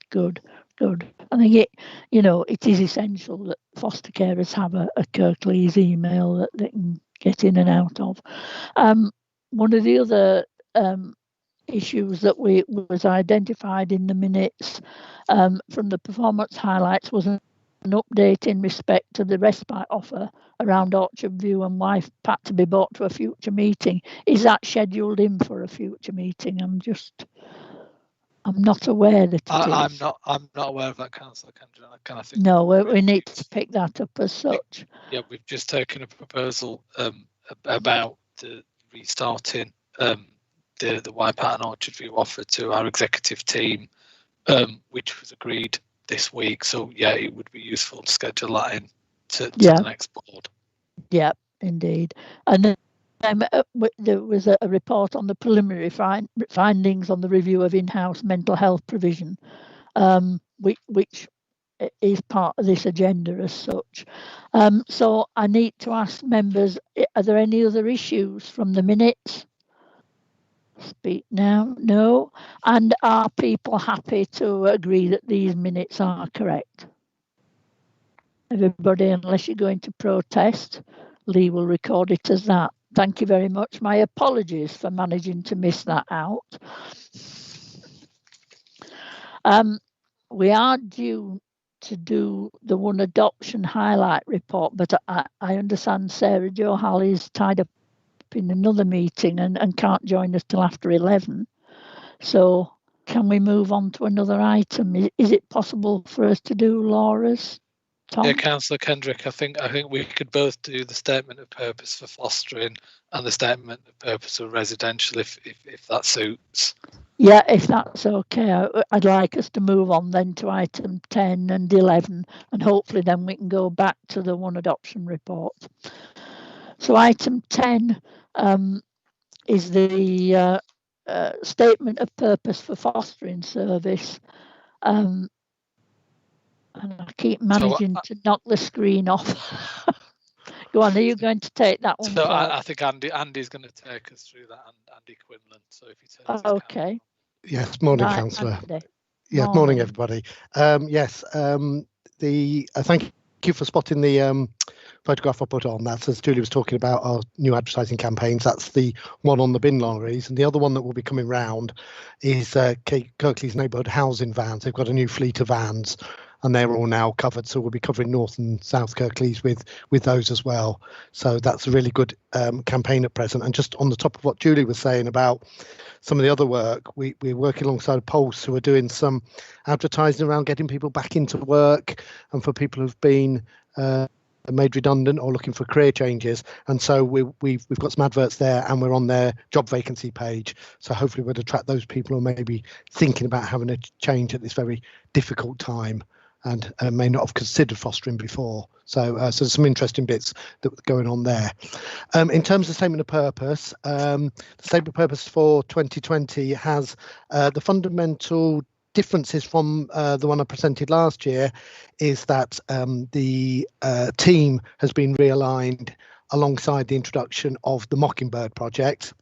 Good. I think it is essential that foster carers have a Kirklees email that they can get in and out of. One of the other issues that was identified in the minutes from the performance highlights was an update in respect to the respite offer around Orchard View and wife pack to be bought to a future meeting. Is that scheduled in for a future meeting? I'm not aware that it is. I'm not aware of that, Councillor Kendrick. No, we need to pick that up as such. Yeah, we've just taken a proposal about the restarting the Wipeout and Orchard View offer to our executive team, which was agreed this week. So yeah, it would be useful to schedule that in to the next board. Yeah, indeed. And then there was a report on the preliminary findings on the review of in-house mental health provision, which is part of this agenda as such. So I need to ask members, are there any other issues from the minutes? Speak now. No. And are people happy to agree that these minutes are correct? Everybody, unless you're going to protest, Lee will record it as that. Thank you very much. My apologies for managing to miss that out. We are due to do the one adoption highlight report, but I understand Sarah Jo Halley is tied up in another meeting and can't join us till after 11. So can we move on to another item? Is it possible for us to do Laura's? Tom? Yeah, Councillor Kendrick, I think we could both do the statement of purpose for fostering and the statement of purpose for residential if that suits. Yeah, if that's okay, I'd like us to move on then to item 10 and 11, and hopefully then we can go back to the one adoption report. So item 10 is the statement of purpose for fostering service. And I keep managing to knock the screen off. Go on, are you going to take that one? So I think Andy's going to take us through that, Andy Quinlan. So if you take okay. Yes, morning, right, Councillor. Yes, morning, everybody. Yes, thank you for spotting the photograph I put on. That's, as Julie was talking about, our new advertising campaigns. That's the one on the bin lorries, and the other one that will be coming round is Kirklees neighbourhood housing vans. They've got a new fleet of vans, and they're all now covered. So we'll be covering North and South Kirklees with those as well. So that's a really good campaign at present. And just on the top of what Julie was saying about some of the other work, we're working alongside Pulse, who are doing some advertising around getting people back into work and for people who've been made redundant or looking for career changes. And so we've got some adverts there, and we're on their job vacancy page. So hopefully we'll attract those people who may be thinking about having a change at this very difficult time and may not have considered fostering before. So there's some interesting bits that are going on there. In terms of statement of purpose, the statement of purpose for 2020 has the fundamental differences from the one I presented last year is that the team has been realigned alongside the introduction of the Mockingbird project.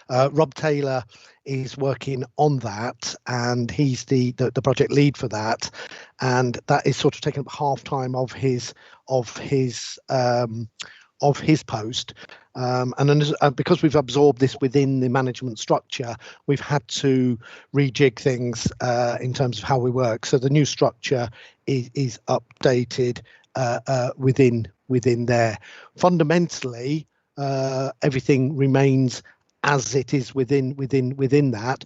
Rob Taylor is working on that, and he's the project lead for that, and that is sort of taking up half time of his post. And because we've absorbed this within the management structure, we've had to rejig things in terms of how we work. So the new structure is updated within there. Fundamentally, everything remains as it is within that.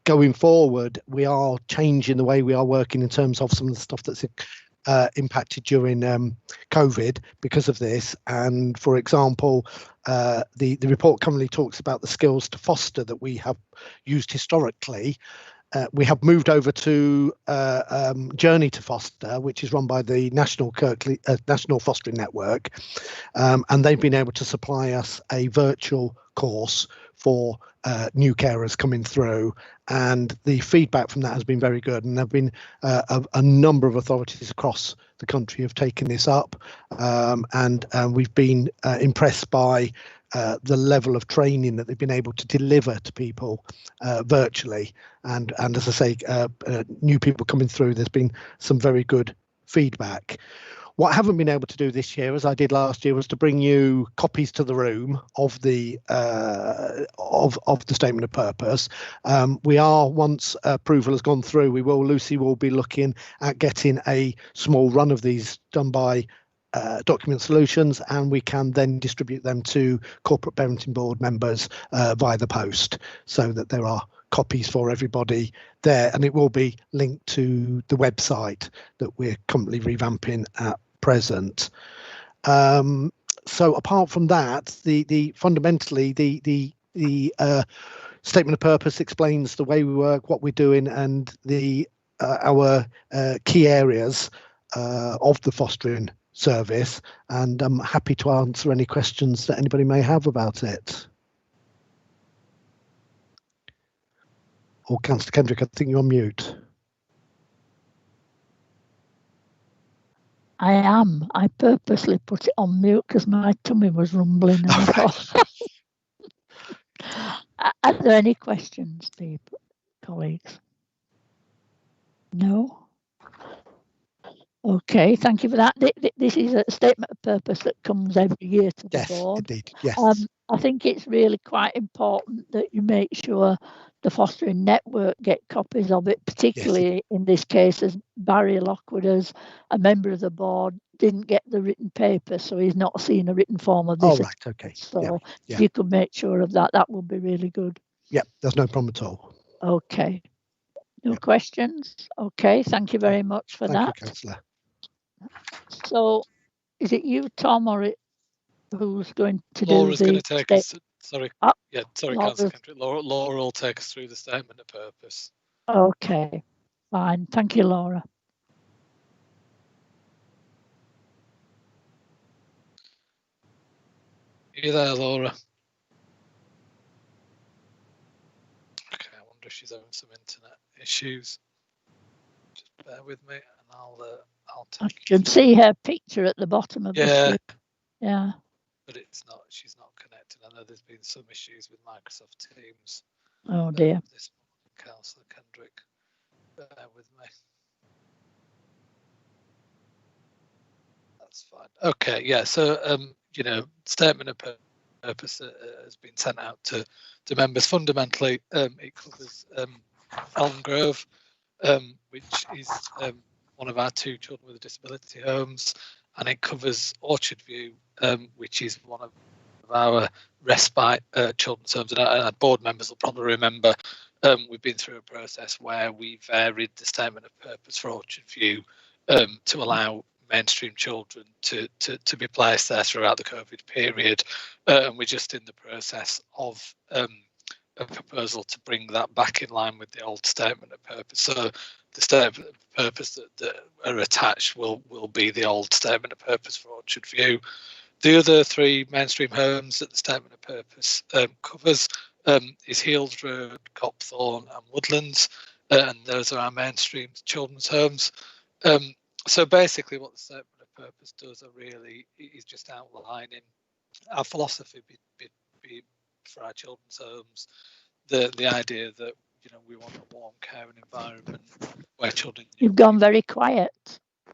Going forward, we are changing the way we are working in terms of some of the stuff that's impacted during COVID because of this. And for example, the report currently talks about the skills to foster that we have used historically. We have moved over to Journey to Foster, which is run by the National Fostering Network, and they've been able to supply us a virtual course for new carers coming through, and the feedback from that has been very good. And there have been a number of authorities across the country have taken this up, and we've been impressed by the level of training that they've been able to deliver to people virtually. And as I say, new people coming through, there's been some very good feedback. What I haven't been able to do this year, as I did last year, was to bring you copies to the room of the of the statement of purpose. We are, once approval has gone through, Lucy will be looking at getting a small run of these done by Document Solutions, and we can then distribute them to corporate parenting board members via the post, so that there are copies for everybody there, and it will be linked to the website that we're currently revamping at present. So apart from that, the fundamentally the statement of purpose explains the way we work, what we're doing, and the our key areas of the fostering service, and I'm happy to answer any questions that anybody may have about it. Or Councillor Kendrick, I think you're on mute. I am. I purposely put it on mute because my tummy was rumbling. And I thought, are there any questions, people, colleagues? No? Okay, thank you for that. This is a statement of purpose that comes every year to the board. Indeed. Yes. I think it's really quite important that you make sure the fostering network get copies of it, particularly in this case, as Barry Lockwood, as a member of the board, didn't get the written paper, so he's not seen a written form of this. Oh, right, okay. So if you could make sure of that, that would be really good. Yeah, there's no problem at all. Okay. No questions? Okay, thank you very much for that. Thank you, Councillor. So, is it you, Tom, or who's going to Laura's do the... going to take us... Sorry. Yeah, sorry, Laura's... Councillor Kendrick. Laura will take us through the statement of purpose. Okay, fine. Thank you, Laura. Are you there, Laura? Okay, I wonder if she's having some internet issues. Just bear with me, and I'll I can see her picture at the bottom of the screen. Yeah. But she's not connected. I know there's been some issues with Microsoft Teams. Oh dear. This morning, Councillor Kendrick. Bear with me. That's fine. Okay, yeah, so statement of purpose has been sent out to members. Fundamentally, it covers Elm Grove, which is one of our 2 children with a disability homes, and it covers Orchard View, which is one of our respite children's homes. And our board members will probably remember we've been through a process where we varied the statement of purpose for Orchard View to allow mainstream children to be placed there throughout the COVID period, and we're just in the process of a proposal to bring that back in line with the old statement of purpose. So the statement of purpose that are attached will be the old statement of purpose for Orchard View. The other 3 mainstream homes that the statement of purpose covers is Heald Road, Copthorne and Woodlands, and those are our mainstream children's homes. So basically what the statement of purpose does really is just outlining our philosophy be for our children's homes, the idea that we want a warm, caring environment where children... You've gone very quiet,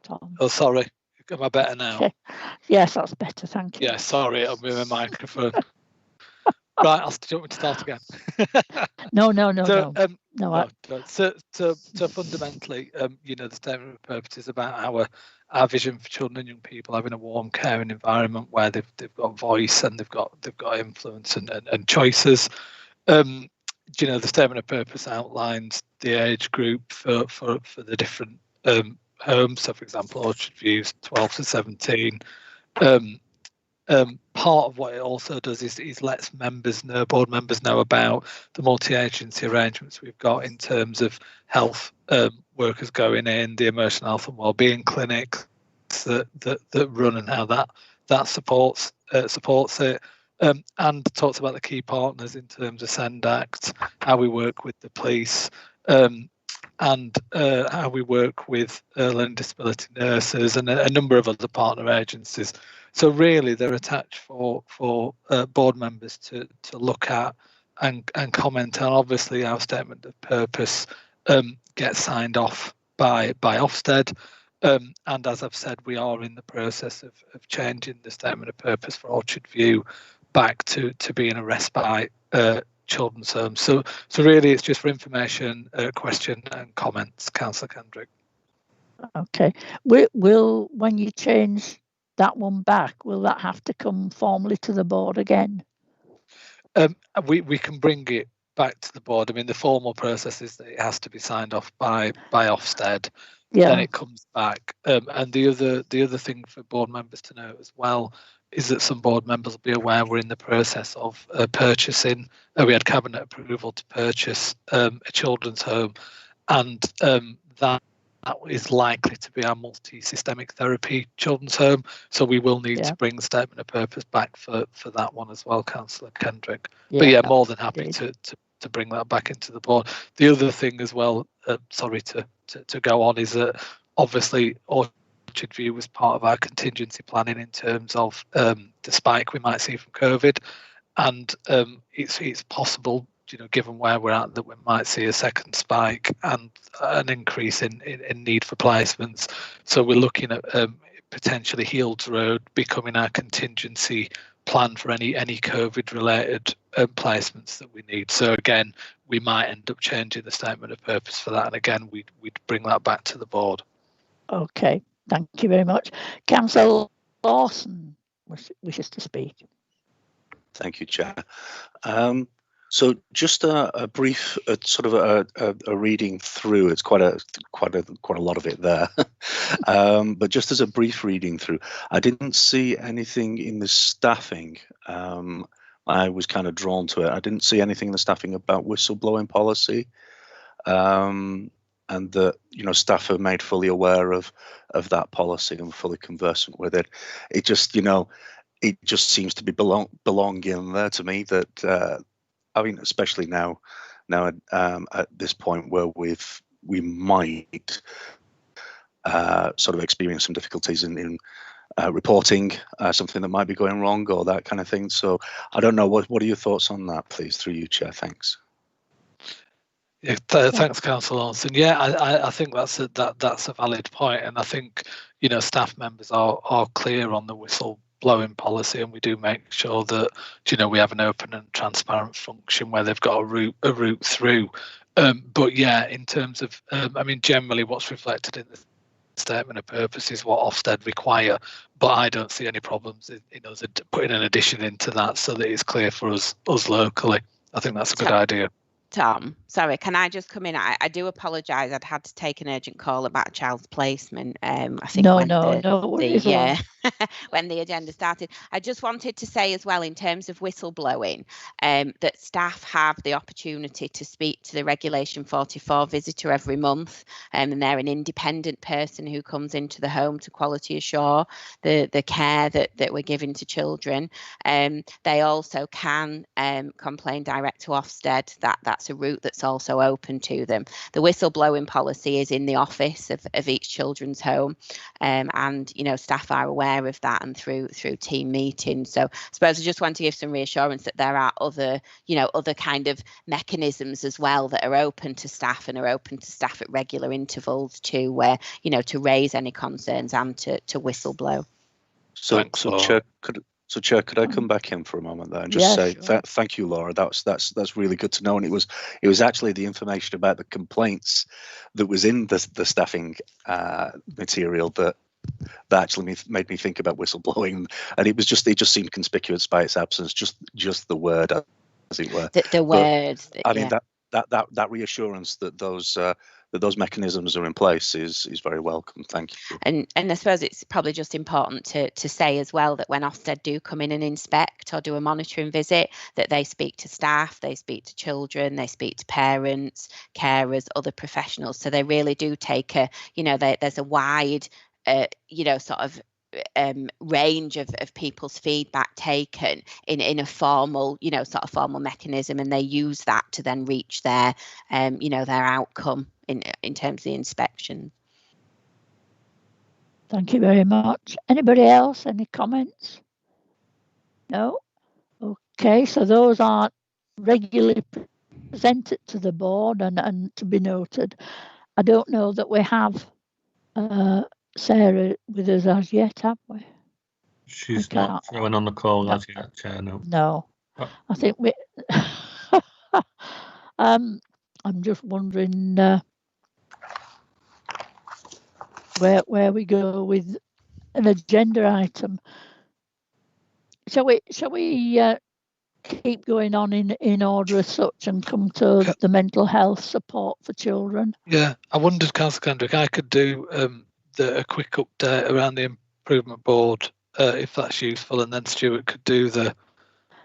Tom. Oh, sorry. Am I better now? Okay. Yes, that's better. Thank you. Yeah, sorry. I'll move my microphone. Right, do you want me to start again? No. So fundamentally, the statement of purpose is about our vision for children and young people having a warm, caring environment where they've got voice and they've got influence and choices. The statement of purpose outlines the age group for the different homes. So, for example, Orchard View's 12 to 17. Part of what it also does is lets board members know about the multi-agency arrangements we've got in terms of health workers going in, the emotional health and wellbeing clinics that run, and how that supports it. And talks about the key partners in terms of Send Act, how we work with the police, and how we work with learning disability nurses and a number of other partner agencies. So really, they're attached for board members to look at and comment on. Obviously, our statement of purpose gets signed off by Ofsted, And as I've said, we are in the process of changing the statement of purpose for Orchard View back to being a respite children's home. So really, it's just for information, question and comments, Councillor Kendrick. Okay. Will when you change that one back, will that have to come formally to the board again? We can bring it back to the board. I mean, the formal process is that it has to be signed off by Ofsted. Yeah. Then it comes back. And the other thing for board members to know as well is that some board members will be aware we're in the process of purchasing. We had cabinet approval to purchase a children's home, and that is likely to be our multi-systemic therapy children's home. So we will need to bring the statement of purpose back for that one as well, Councillor Kendrick. But yeah, more than happy to bring that back into the board. The other thing as well, sorry to go on, is that obviously Orchard View was part of our contingency planning in terms of the spike we might see from COVID, and it's possible, given where we're at, that we might see a second spike and an increase in need for placements. So we're looking at potentially Healds Road becoming our contingency plan for any COVID related placements that we need. So again, we might end up changing the statement of purpose for that, and again we'd bring that back to the board. Okay, thank you very much. Councillor Lawson wishes to speak. Thank you, Chair. So just a brief sort of a reading through. It's quite a lot of it there, but just as a brief reading through, I didn't see anything in the staffing. I was kind of drawn to it. I didn't see anything in the staffing about whistleblowing policy, and that staff are made fully aware of that policy and fully conversant with it. It just it just seems to be belong in there to me. That I mean, especially now at this point where we might sort of experience some difficulties in reporting something that might be going wrong or that kind of thing. So I don't know, what are your thoughts on that, please, through you, Chair? Thanks. Yeah, thanks, Councillor Lawson. Yeah, I think that's a valid point, and I think staff members are clear on the whistleblowing policy, and we do make sure that we have an open and transparent function where they've got a route through. But yeah, in terms of I mean, generally what's reflected in the statement of purpose is what Ofsted require, but I don't see any problems in us putting an addition into that so that it's clear for us locally. I think that's a good idea. Tom, sorry, can I just come in? I do apologise. I'd had to take an urgent call about a child's placement. I think when the agenda started. I just wanted to say as well, in terms of whistleblowing, that staff have the opportunity to speak to the Regulation 44 visitor every month, and they're an independent person who comes into the home to quality assure the care that we're giving to children. They also can complain direct to Ofsted. That's a route that's also open to them. The whistleblowing policy is in the office of each children's home, and staff are aware of that and through team meetings. So I suppose I just want to give some reassurance that there are other kind of mechanisms as well that are open to staff and are open to staff at regular intervals to raise any concerns and to whistleblow. So Chair, could I come back in for a moment there and just say thank you, Laura. That's really good to know. And it was actually the information about the complaints that was in the staffing material that actually made me think about whistleblowing. And it just seemed conspicuous by its absence, just the word, as it were. The words. I mean, that reassurance that those mechanisms are in place is very welcome. Thank you. And I suppose it's probably just important to say as well that when Ofsted do come in and inspect or do a monitoring visit, that they speak to staff, they speak to children, they speak to parents, carers, other professionals. So they really do take there's a wide sort of range of people's feedback taken in a formal sort of formal mechanism, and they use that to then reach their their outcome in terms of the inspection. Thank you very much. Anybody else? Any comments? No? Okay, so those are regularly presented to the board and to be noted. I don't know that we have Sarah with us as yet, have we? She's not showing on the call as yet, Chair. No. No. Oh. I think we. I'm just wondering where we go with an agenda item. Shall we keep going on in order as such and come to the mental health support for children? Yeah, I wondered, Councillor Kendrick, I could do a quick update around the improvement board if that's useful, and then Stuart could do the.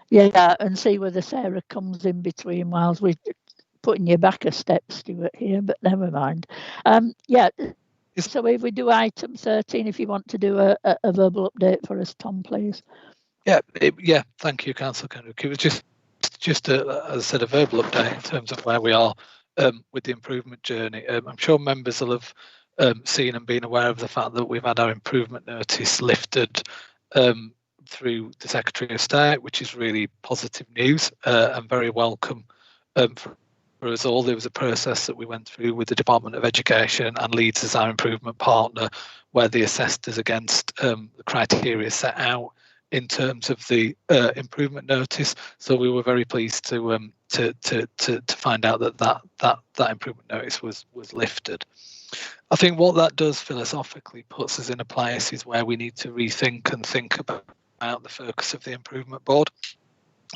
Yeah, and see whether Sarah comes in between whilst we're putting you back a step, Stuart, here, but never mind. Yeah, so if we do item 13, if you want to do a verbal update for us, Tom, please. Yeah, thank you, Councillor Kendrick. It was just as I said, a verbal update in terms of where we are with the improvement journey. I'm sure members will have seen and been aware of the fact that we've had our improvement notice lifted through the Secretary of State, which is really positive news and very welcome for us all. There was a process that we went through with the Department of Education and Leeds as our improvement partner, where they assessed us against the criteria set out in terms of the improvement notice. So we were very pleased to find out that improvement notice was lifted. I think what that does philosophically puts us in a place is where we need to rethink and think about the focus of the improvement board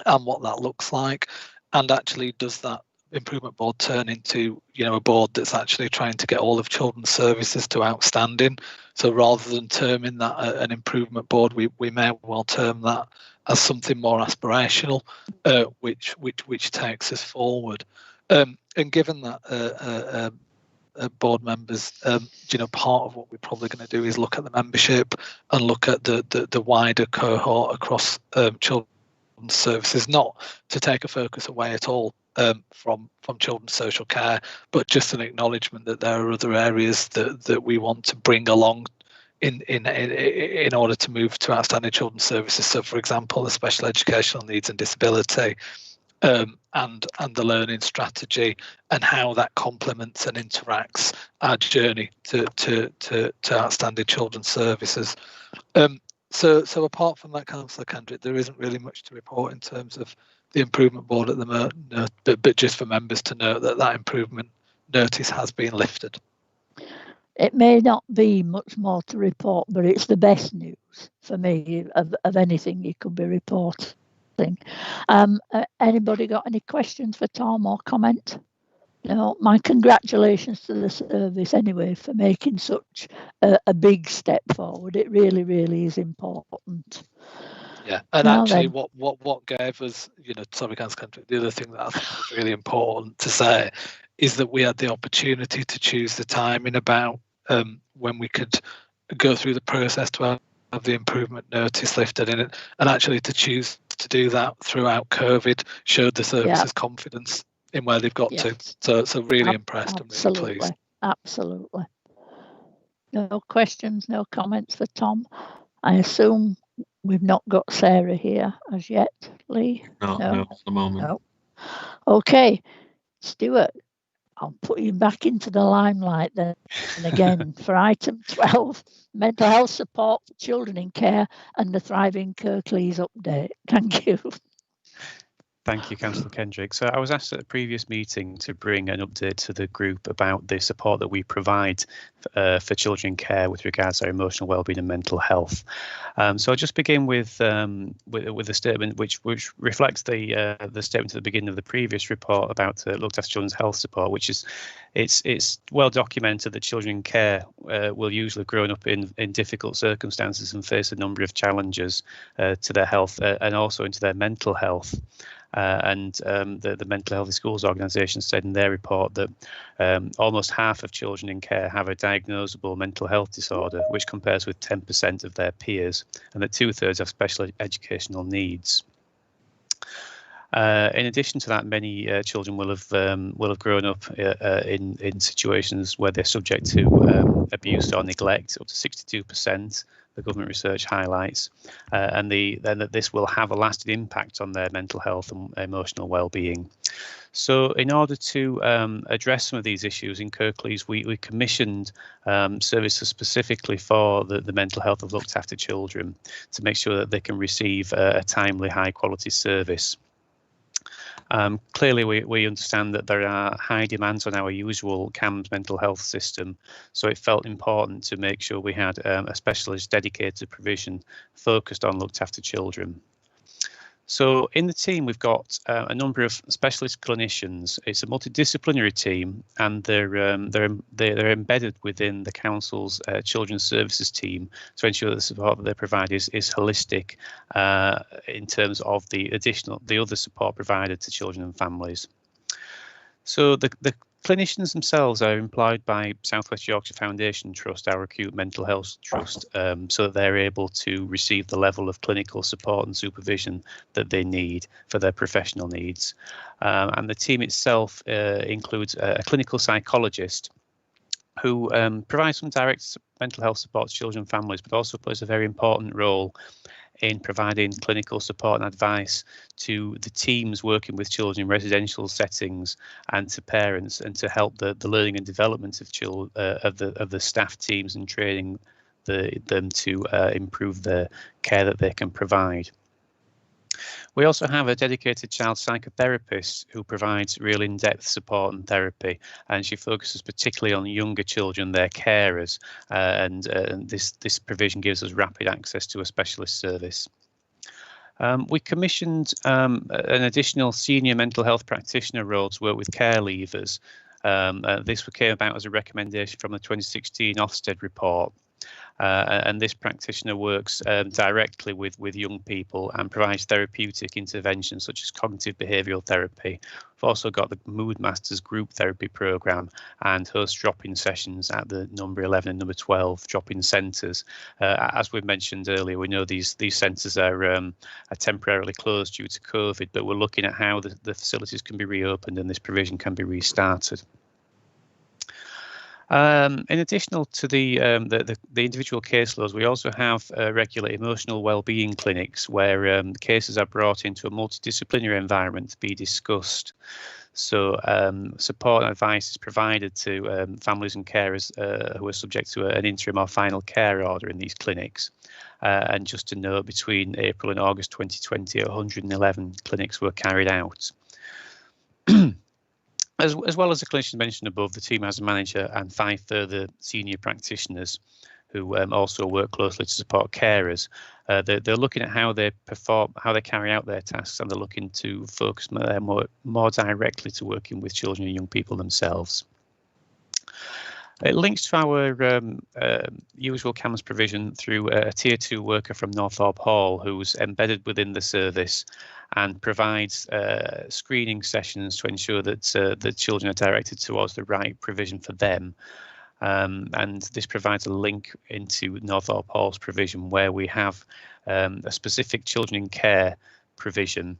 and what that looks like, and actually does that improvement board turn into a board that's actually trying to get all of children's services to outstanding. So rather than terming that an improvement board, we may well term that as something more aspirational, which takes us forward. And given that board members, part of what we're probably going to do is look at the membership and look at the wider cohort across children's services, not to take a focus away at all from children's social care, but just an acknowledgement that there are other areas that we want to bring along in order to move to outstanding children's services. So, for example, the special educational needs and disability, and the learning strategy, and how that complements and interacts our journey to outstanding children's services. So apart from that, Councillor Kendrick, there isn't really much to report in terms of the improvement board at the moment, but just for members to note that improvement notice has been lifted. It may not be much more to report, but it's the best news for me of anything you could be reporting. Anybody got any questions for Tom or comment? No, my congratulations to the service anyway for making such a big step forward. It really, really is important. Yeah, and now actually, what gave us, sorry, the other thing that I think was really important to say is that we had the opportunity to choose the timing about when we could go through the process to have the improvement notice lifted in it, and actually to choose to do that throughout COVID showed the service's confidence in where they've got to. So really impressed and really pleased. Absolutely. No questions, no comments for Tom. I assume we've not got Sarah here as yet, Lee? No, at the moment. No. Okay, Stuart, I'll put you back into the limelight then. And again, for item 12, mental health support for children in care and the Thriving Kirklees update. Thank you. Thank you, Councillor Kendrick. So I was asked at a previous meeting to bring an update to the group about the support that we provide for children in care with regards to our emotional wellbeing and mental health. So I'll just begin with a statement which reflects the statement at the beginning of the previous report about looked after children's health support, which is it's well documented that children in care will usually have grown up in difficult circumstances and face a number of challenges to their health and also into their mental health. And the Mental Healthy Schools organisation said in their report that almost half of children in care have a diagnosable mental health disorder, which compares with 10% of their peers, and that 2/3 have special educational needs. In addition to that, many children will have grown up in situations where they're subject to abuse or neglect, up to 62%. The government research highlights, and then that this will have a lasting impact on their mental health and emotional well-being. So, in order to address some of these issues in Kirklees, we commissioned services specifically for the mental health of looked after children to make sure that they can receive a timely, high-quality service. Clearly, we understand that there are high demands on our usual CAMHS mental health system, so it felt important to make sure we had a specialist dedicated provision focused on looked after children. So in the team, we've got a number of specialist clinicians. It's a multidisciplinary team, and they're embedded within the council's children's services team to ensure that the support that they provide is holistic in terms of the other support provided to children and families. So the clinicians themselves are employed by South West Yorkshire Foundation Trust, our acute mental health trust, so that they're able to receive the level of clinical support and supervision that they need for their professional needs. And the team itself includes a clinical psychologist who provides some direct mental health support to children and families, but also plays a very important role in providing clinical support and advice to the teams working with children in residential settings and to parents, and to help the learning and development of the staff teams and training them to improve the care that they can provide. We also have a dedicated child psychotherapist who provides real in-depth support and therapy, and she focuses particularly on younger children, their carers, and this provision gives us rapid access to a specialist service. We commissioned an additional senior mental health practitioner role to work with care leavers. This came about as a recommendation from the 2016 Ofsted report. And this practitioner works directly with young people and provides therapeutic interventions such as cognitive behavioural therapy. We've also got the Mood Masters group therapy programme and host drop-in sessions at the number 11 and number 12 drop-in centres. As we mentioned earlier, we know these centres are temporarily closed due to COVID, but we're looking at how the facilities can be reopened and this provision can be restarted. In addition to the individual caseloads, we also have regular emotional wellbeing clinics where cases are brought into a multidisciplinary environment to be discussed. So support and advice is provided to families and carers who are subject to an interim or final care order in these clinics. And just to note, between April and August 2020, 111 clinics were carried out. As well as the clinicians mentioned above, the team has a manager and 5 further senior practitioners who also work closely to support carers. They're looking at how they perform, how they carry out their tasks, and they're looking to focus more directly to working with children and young people themselves. It links to our usual CAMHS provision through a Tier 2 worker from Northorpe Hall who's embedded within the service and provides screening sessions to ensure that the children are directed towards the right provision for them. And this provides a link into Northorpe Hall's provision where we have a specific children in care provision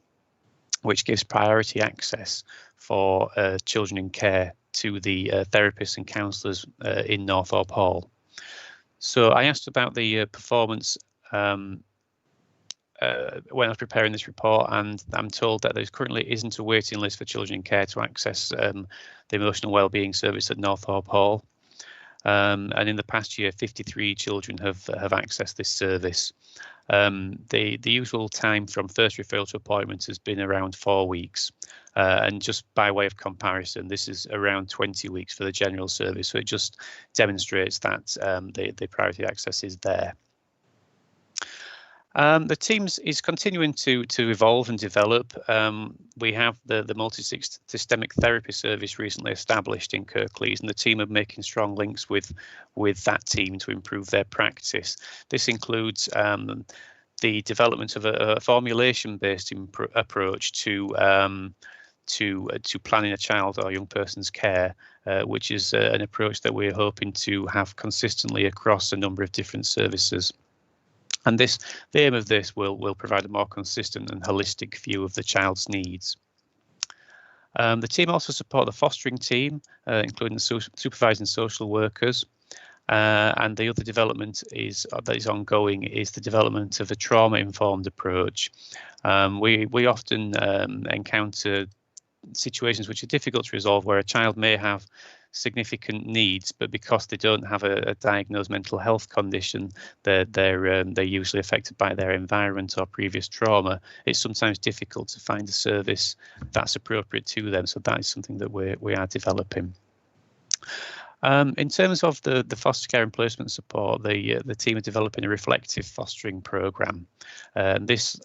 which gives priority access for children in care to the therapists and counsellors in Northorpe Hall. So I asked about the performance when I was preparing this report, and I'm told that there currently isn't a waiting list for children in care to access the emotional wellbeing service at Northorpe Hall. And in the past year, 53 children have accessed this service. The usual time from first referral to appointment has been around 4 weeks. And just by way of comparison, this is around 20 weeks for the general service. So it just demonstrates that the priority access is there. The team is continuing to evolve and develop. We have the multi-systemic therapy service recently established in Kirklees, and the team are making strong links with that team to improve their practice. This includes the development of a formulation-based approach to planning a child or young person's care, which is an approach that we're hoping to have consistently across a number of different services. And the aim of this will provide a more consistent and holistic view of the child's needs. The team also support the fostering team, including the supervising social workers. And the other development that is ongoing is the development of a trauma-informed approach. We often encounter situations which are difficult to resolve, where a child may have significant needs, but because they don't have a diagnosed mental health condition, they're usually affected by their environment or previous trauma. It's sometimes difficult to find a service that's appropriate to them, so that is something that we are developing. In terms of the foster care and placement support, the team are developing a reflective fostering programme. This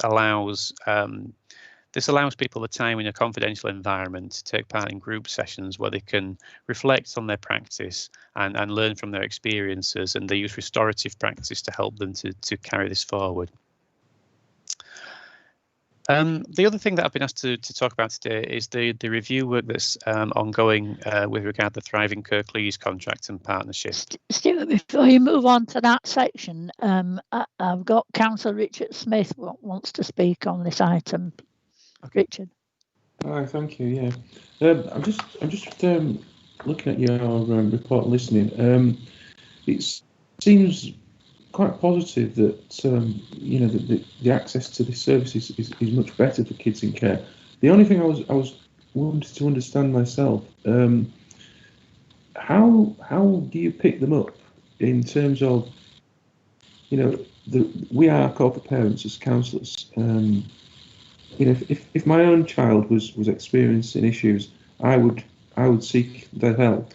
allows people the time in a confidential environment to take part in group sessions where they can reflect on their practice and learn from their experiences, and they use restorative practice to help them to carry this forward. The other thing that I've been asked to talk about today is the review work that's ongoing with regard to the Thriving Kirklees contract and partnership. Stuart, before you move on to that section, I've got Councillor Richard Smith wants to speak on this item. Okay. Richard. Hi, thank you. Yeah, I'm just looking at your report, listening. It seems quite positive that you know that the access to this service is much better for kids in care. The only thing I was wanting to understand myself, how do you pick them up in terms of, you know, we are corporate parents as counsellors. You know, if my own child was experiencing issues, I would seek their help.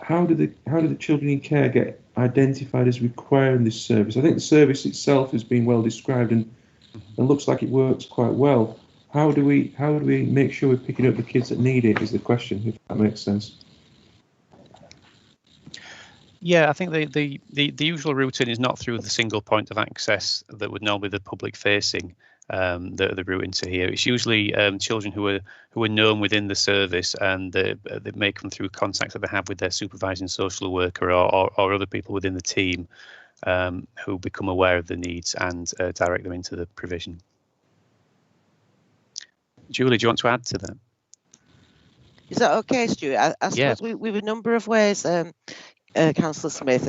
How do the children in care get identified as requiring this service? I think the service itself has been well described and looks like it works quite well. How do we make sure we're picking up the kids that need it is the question, if that makes sense. Yeah, I think the usual routing is not through the single point of access that would normally be the public facing. The route into here. It's usually children who are known within the service, and they may come through contacts that they have with their supervising social worker or other people within the team who become aware of the needs and direct them into the provision. Julie, do you want to add to that? Is that okay, Stuart? I suppose we have a number of ways. Councillor Smith,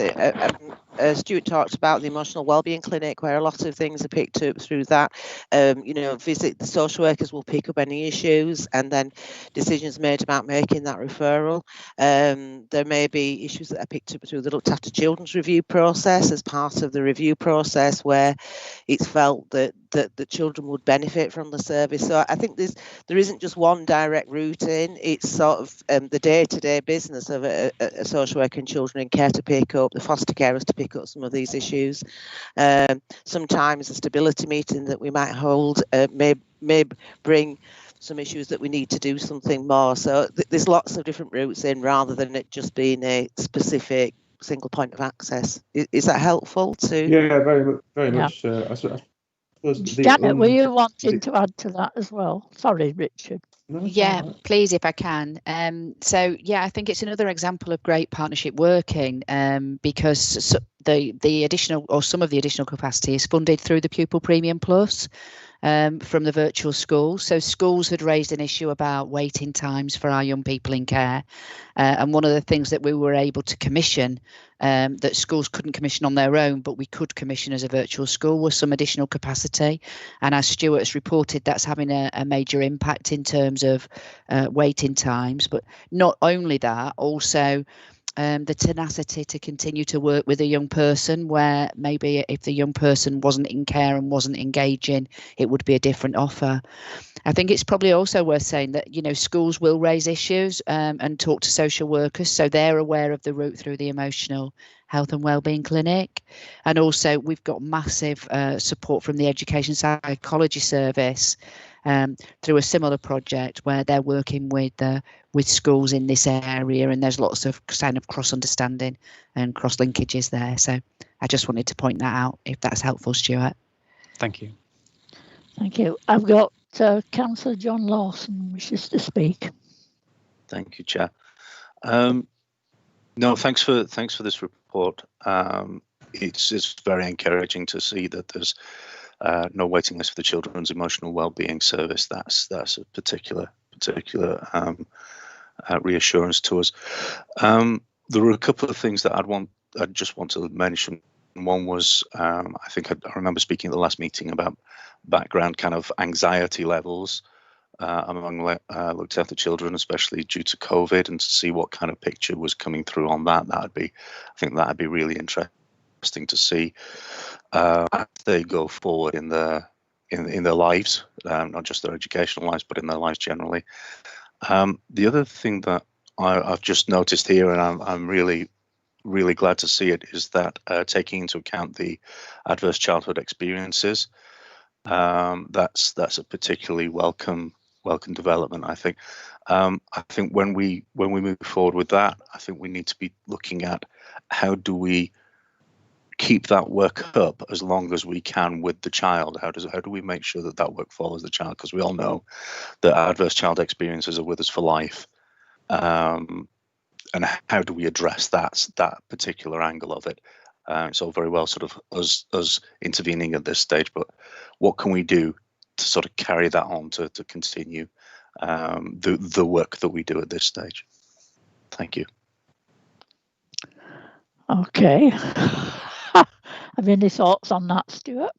Stuart talked about the emotional wellbeing clinic, where a lot of things are picked up through that. You know, the social workers will pick up any issues, and then decisions made about making that referral. There may be issues that are picked up through the looked after children's review process, as part of the review process, where it's felt that the children would benefit from the service. So I think there isn't just one direct route in. It's sort of the day-to-day business of a social worker and children in care to pick up, the foster carers to pick up some of these issues. Sometimes a stability meeting that we might hold may bring some issues that we need to do something more. So there's lots of different routes in, rather than it just being a specific single point of access. Is that helpful to? Yeah, very much. I suppose Janet, were you wanting to add to that as well? Sorry, Richard. No, yeah, please, if I can. So yeah, I think it's another example of great partnership working, because the additional, or some of the additional capacity, is funded through the Pupil Premium Plus from the virtual school. So schools had raised an issue about waiting times for our young people in care, and one of the things that we were able to commission, that schools couldn't commission on their own, but we could commission as a virtual school, was some additional capacity. And as Stuart has reported, that's having a major impact in terms of waiting times. But not only that, also the tenacity to continue to work with a young person, where maybe if the young person wasn't in care and wasn't engaging, it would be a different offer. I think it's probably also worth saying that, you know, schools will raise issues and talk to social workers, so they're aware of the route through the emotional health and wellbeing clinic. And also we've got massive support from the education psychology service through a similar project where they're working with schools in this area, and there's lots of kind of cross understanding and cross linkages there. So I just wanted to point that out, if that's helpful, Stuart. Thank you. Thank you. I've got Councillor John Lawson wishes to speak. Thank you, Chair. No, thanks for this report. it's very encouraging to see that there's no waiting list for the Children's Emotional Wellbeing Service. That's a particular reassurance to us. There were a couple of things that I just want to mention. One was, I think I remember speaking at the last meeting about background kind of anxiety levels among looked after children, especially due to COVID, and to see what kind of picture was coming through on that. I think that'd be really interesting to see as they go forward in their lives, not just their educational lives, but in their lives generally. The other thing that I've just noticed here, and I'm really glad to see it, is that taking into account the adverse childhood experiences, that's a particularly welcome development. I think when we move forward with that, I think we need to be looking at how do we keep that work up as long as we can with the child. How do we make sure that work follows the child? Because we all know that adverse child experiences are with us for life. And how do we address that particular angle of it? It's all very well sort of us intervening at this stage, but what can we do to sort of carry that on to continue the work that we do at this stage? Thank you. Okay. Have any thoughts on that, Stuart?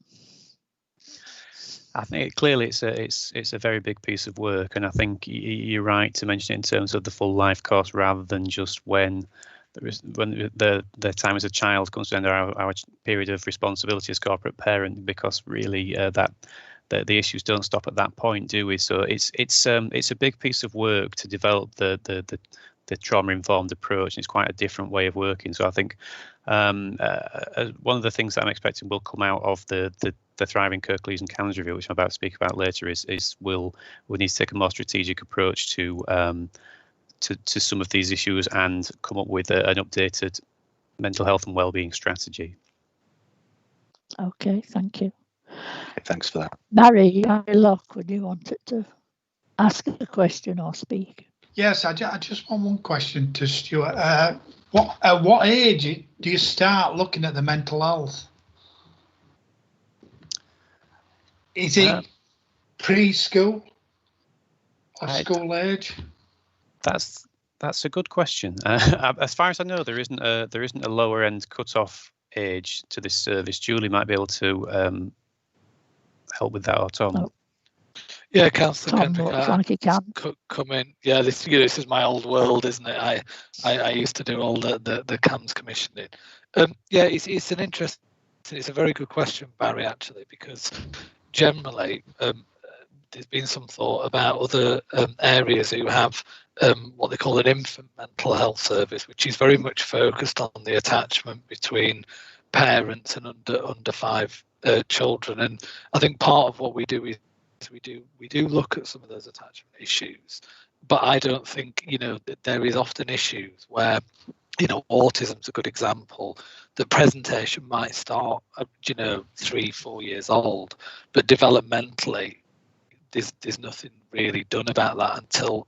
I think clearly it's a very big piece of work, and I think you're right to mention it in terms of the full life course rather than just when the time as a child comes under our period of responsibility as corporate parent, because really the issues don't stop at that point, do we? So it's a big piece of work to develop the trauma-informed approach, and it's quite a different way of working. So I think one of the things that I'm expecting will come out of the Thriving Kirklees and Cannons review, which I'm about to speak about later, is we'll need to take a more strategic approach to some of these issues and come up with an updated mental health and wellbeing strategy. Okay, thank you. Okay, thanks for that. Barry Lockwood, you wanted to ask a question or speak? Yes, I just want one question to Stuart. At what age do you start looking at the mental health? Is it preschool or school age? That's a good question. As far as I know, there isn't a lower end cut-off age to this service. Julie might be able to help with that, or Tom. Oh. Yeah, Councillor Tom looks like he can come in. Yeah, this is my old world, isn't it? I used to do all the CAMS commissioning. Yeah, it's an interesting. It's a very good question, Barry, actually, because generally there's been some thought about other areas who have what they call an infant mental health service, which is very much focused on the attachment between parents and under 5 children. And I think part of what we do is we do look at some of those attachment issues, but I don't think that there is often issues where autism's a good example. The presentation might start 3-4 years old, but developmentally there's nothing really done about that until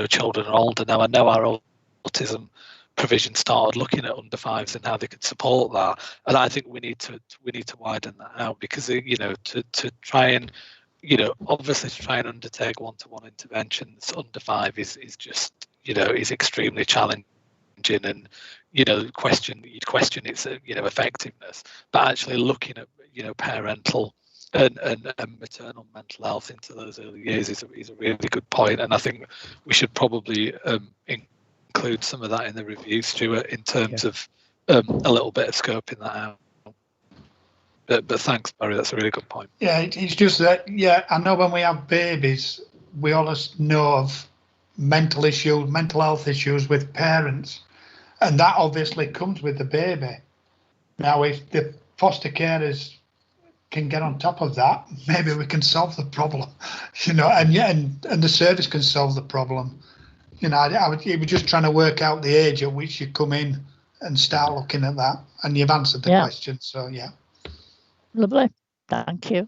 children are older. Now I know our autism provision started looking at under 5s and how they could support that, and I think we need to widen that out, because to try and obviously to try and undertake one-to-one interventions under 5 is just is extremely challenging, and you'd question its effectiveness. But actually looking at parental and maternal mental health into those early years is a really good point, and I think we should probably include some of that in the review, Stuart, in terms of a little bit of scoping that out. But thanks, Barry, that's a really good point. Yeah, it's just that, I know when we have babies, we always know of mental health issues with parents, and that obviously comes with the baby. Now, if the foster carers can get on top of that, maybe we can solve the problem, and the service can solve the problem. We're just trying to work out the age at which you come in and start looking at that, and you've answered the question, so yeah. Lovely, thank you.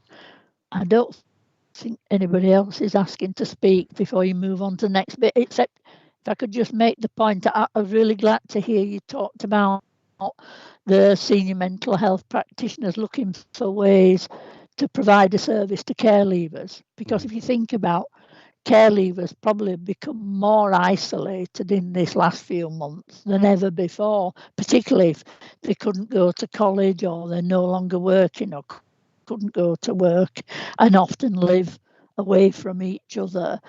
I don't think anybody else is asking to speak before you move on to the next bit, except if I could just make the point that I was really glad to hear you talked about the senior mental health practitioners looking for ways to provide a service to care leavers. Because if you think about care leavers probably become more isolated in this last few months than ever before, particularly if they couldn't go to college or they're no longer working or couldn't go to work and often live away from each other.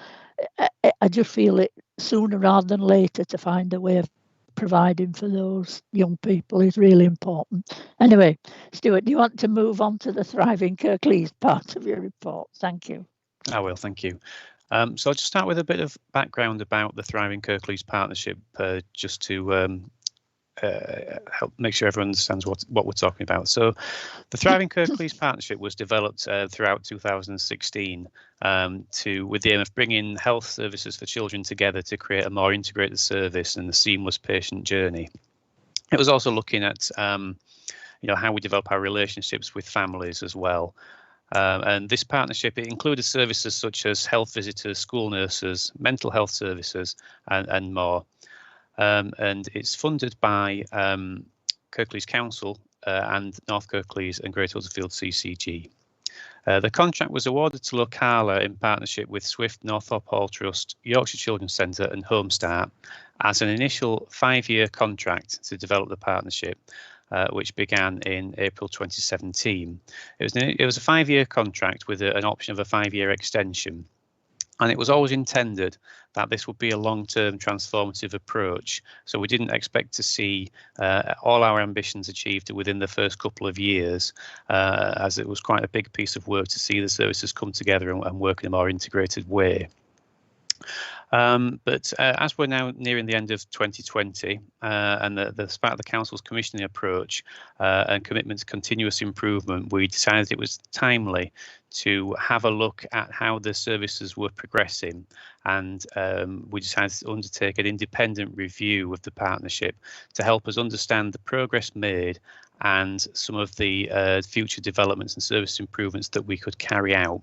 I just feel it sooner rather than later to find a way of providing for those young people is really important. Anyway, Stuart, do you want to move on to the Thriving Kirklees part of your report? Thank you. I will, thank you. So I'll just start with a bit of background about the Thriving Kirklees partnership, just to help make sure everyone understands what we're talking about. So the Thriving Kirklees partnership was developed throughout 2016 with the aim of bringing health services for children together to create a more integrated service and a seamless patient journey. It was also looking at how we develop our relationships with families as well. And this partnership, it included services such as health visitors, school nurses, mental health services, and more. And it's funded by Kirklees Council and North Kirklees and Great Huddersfield CCG. The contract was awarded to Locala in partnership with Swift, Northrop Hall Trust, Yorkshire Children's Centre and Home Start as an initial 5-year contract to develop the partnership, which began in April 2017. It was a 5-year contract with an option of a 5-year extension. And it was always intended that this would be a long-term transformative approach. So we didn't expect to see all our ambitions achieved within the first couple of years, as it was quite a big piece of work to see the services come together and work in a more integrated way. But as we're now nearing the end of 2020 and the part of the Council's commissioning approach and commitment to continuous improvement, we decided it was timely to have a look at how the services were progressing, and we decided to undertake an independent review of the partnership to help us understand the progress made and some of the future developments and service improvements that we could carry out.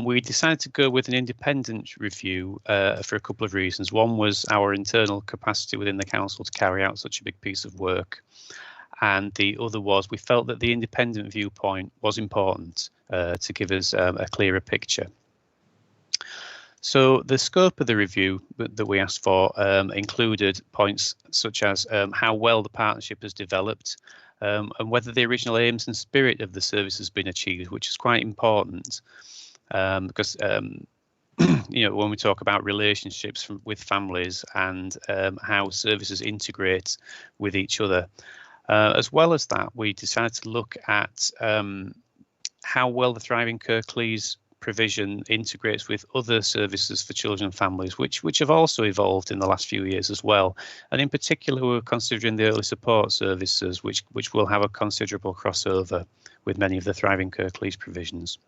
We decided to go with an independent review for a couple of reasons. One was our internal capacity within the council to carry out such a big piece of work. And the other was we felt that the independent viewpoint was important to give us a clearer picture. So the scope of the review that we asked for included points such as how well the partnership has developed, and whether the original aims and spirit of the service has been achieved, which is quite important. Because when we talk about relationships with families and how services integrate with each other, as well as that, we decided to look at how well the Thriving Kirklees provision integrates with other services for children and families, which have also evolved in the last few years as well. And in particular, we're considering the early support services, which will have a considerable crossover with many of the Thriving Kirklees provisions.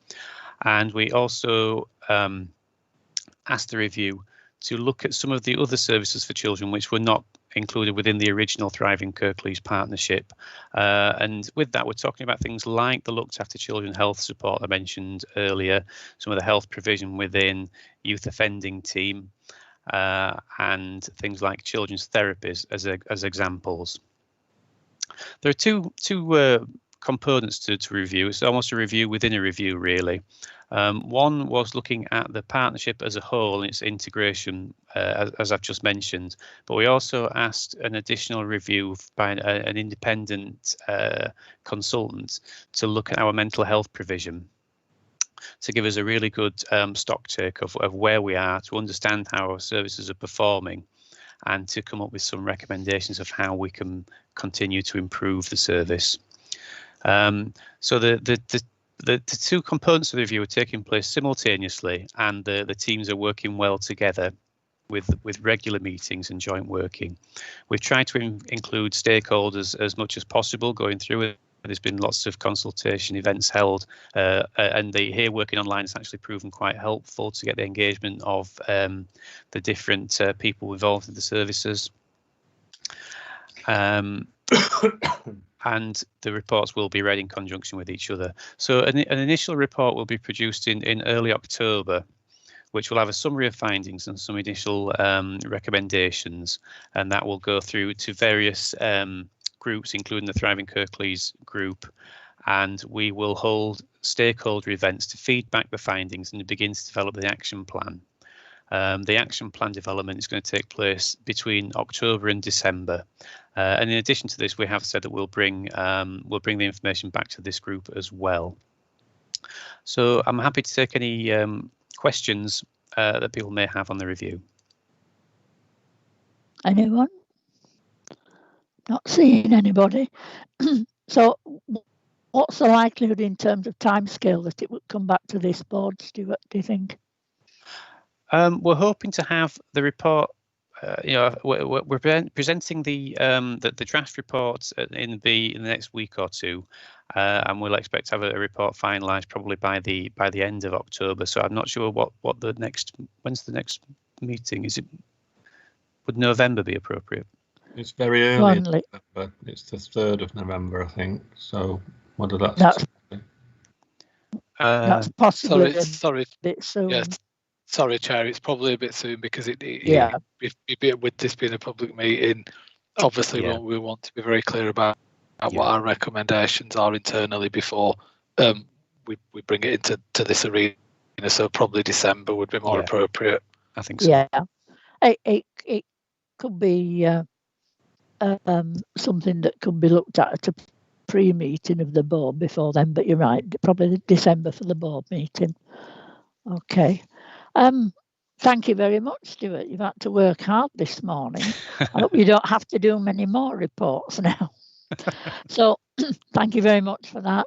And we also asked the review to look at some of the other services for children which were not included within the original Thriving Kirklees partnership. And with that, we're talking about things like the looked after children health support I mentioned earlier, some of the health provision within youth offending team, and things like children's therapies as examples. There are two components to review. It's almost a review within a review, really. One was looking at the partnership as a whole and its integration, as I've just mentioned, but we also asked an additional review by an independent consultant to look at our mental health provision, to give us a really good stock take of where we are, to understand how our services are performing, and to come up with some recommendations of how we can continue to improve the service. So the two components of the review are taking place simultaneously, and the teams are working well together with regular meetings and joint working. We've tried to include stakeholders as much as possible going through it. There's been lots of consultation events held, and the here working online has actually proven quite helpful to get the engagement of the different people involved in the services. And the reports will be read in conjunction with each other. So an initial report will be produced in early October, which will have a summary of findings and some initial recommendations, and that will go through to various groups, including the Thriving Kirklees group, and we will hold stakeholder events to feed back the findings and begin to develop the action plan. The action plan development is going to take place between October and December, and in addition to this, we have said that we'll bring the information back to this group as well. So I'm happy to take any questions that people may have on the review. Anyone? Not seeing anybody. So what's the likelihood in terms of timescale that it would come back to this board, Stuart, do you think? We're hoping to have the report. We're presenting the draft report in the next week or two, and we'll expect to have a report finalised probably by the end of October. So I'm not sure when's the next meeting? Would November be appropriate? It's very early in November. It's the 3rd of November, I think. So whether that's possibly sorry. a bit soon. Yes. Sorry, Chair, it's probably a bit soon because with this being a public meeting, obviously we want to be very clear about what our recommendations are internally before we bring it into this arena. So probably December would be more appropriate. I think so. Yeah, it could be something that could be looked at a pre-meeting of the board before then. But you're right, probably December for the board meeting. Okay. Thank you very much, Stuart. You've had to work hard this morning. I hope you don't have to do many more reports now. So thank you very much for that.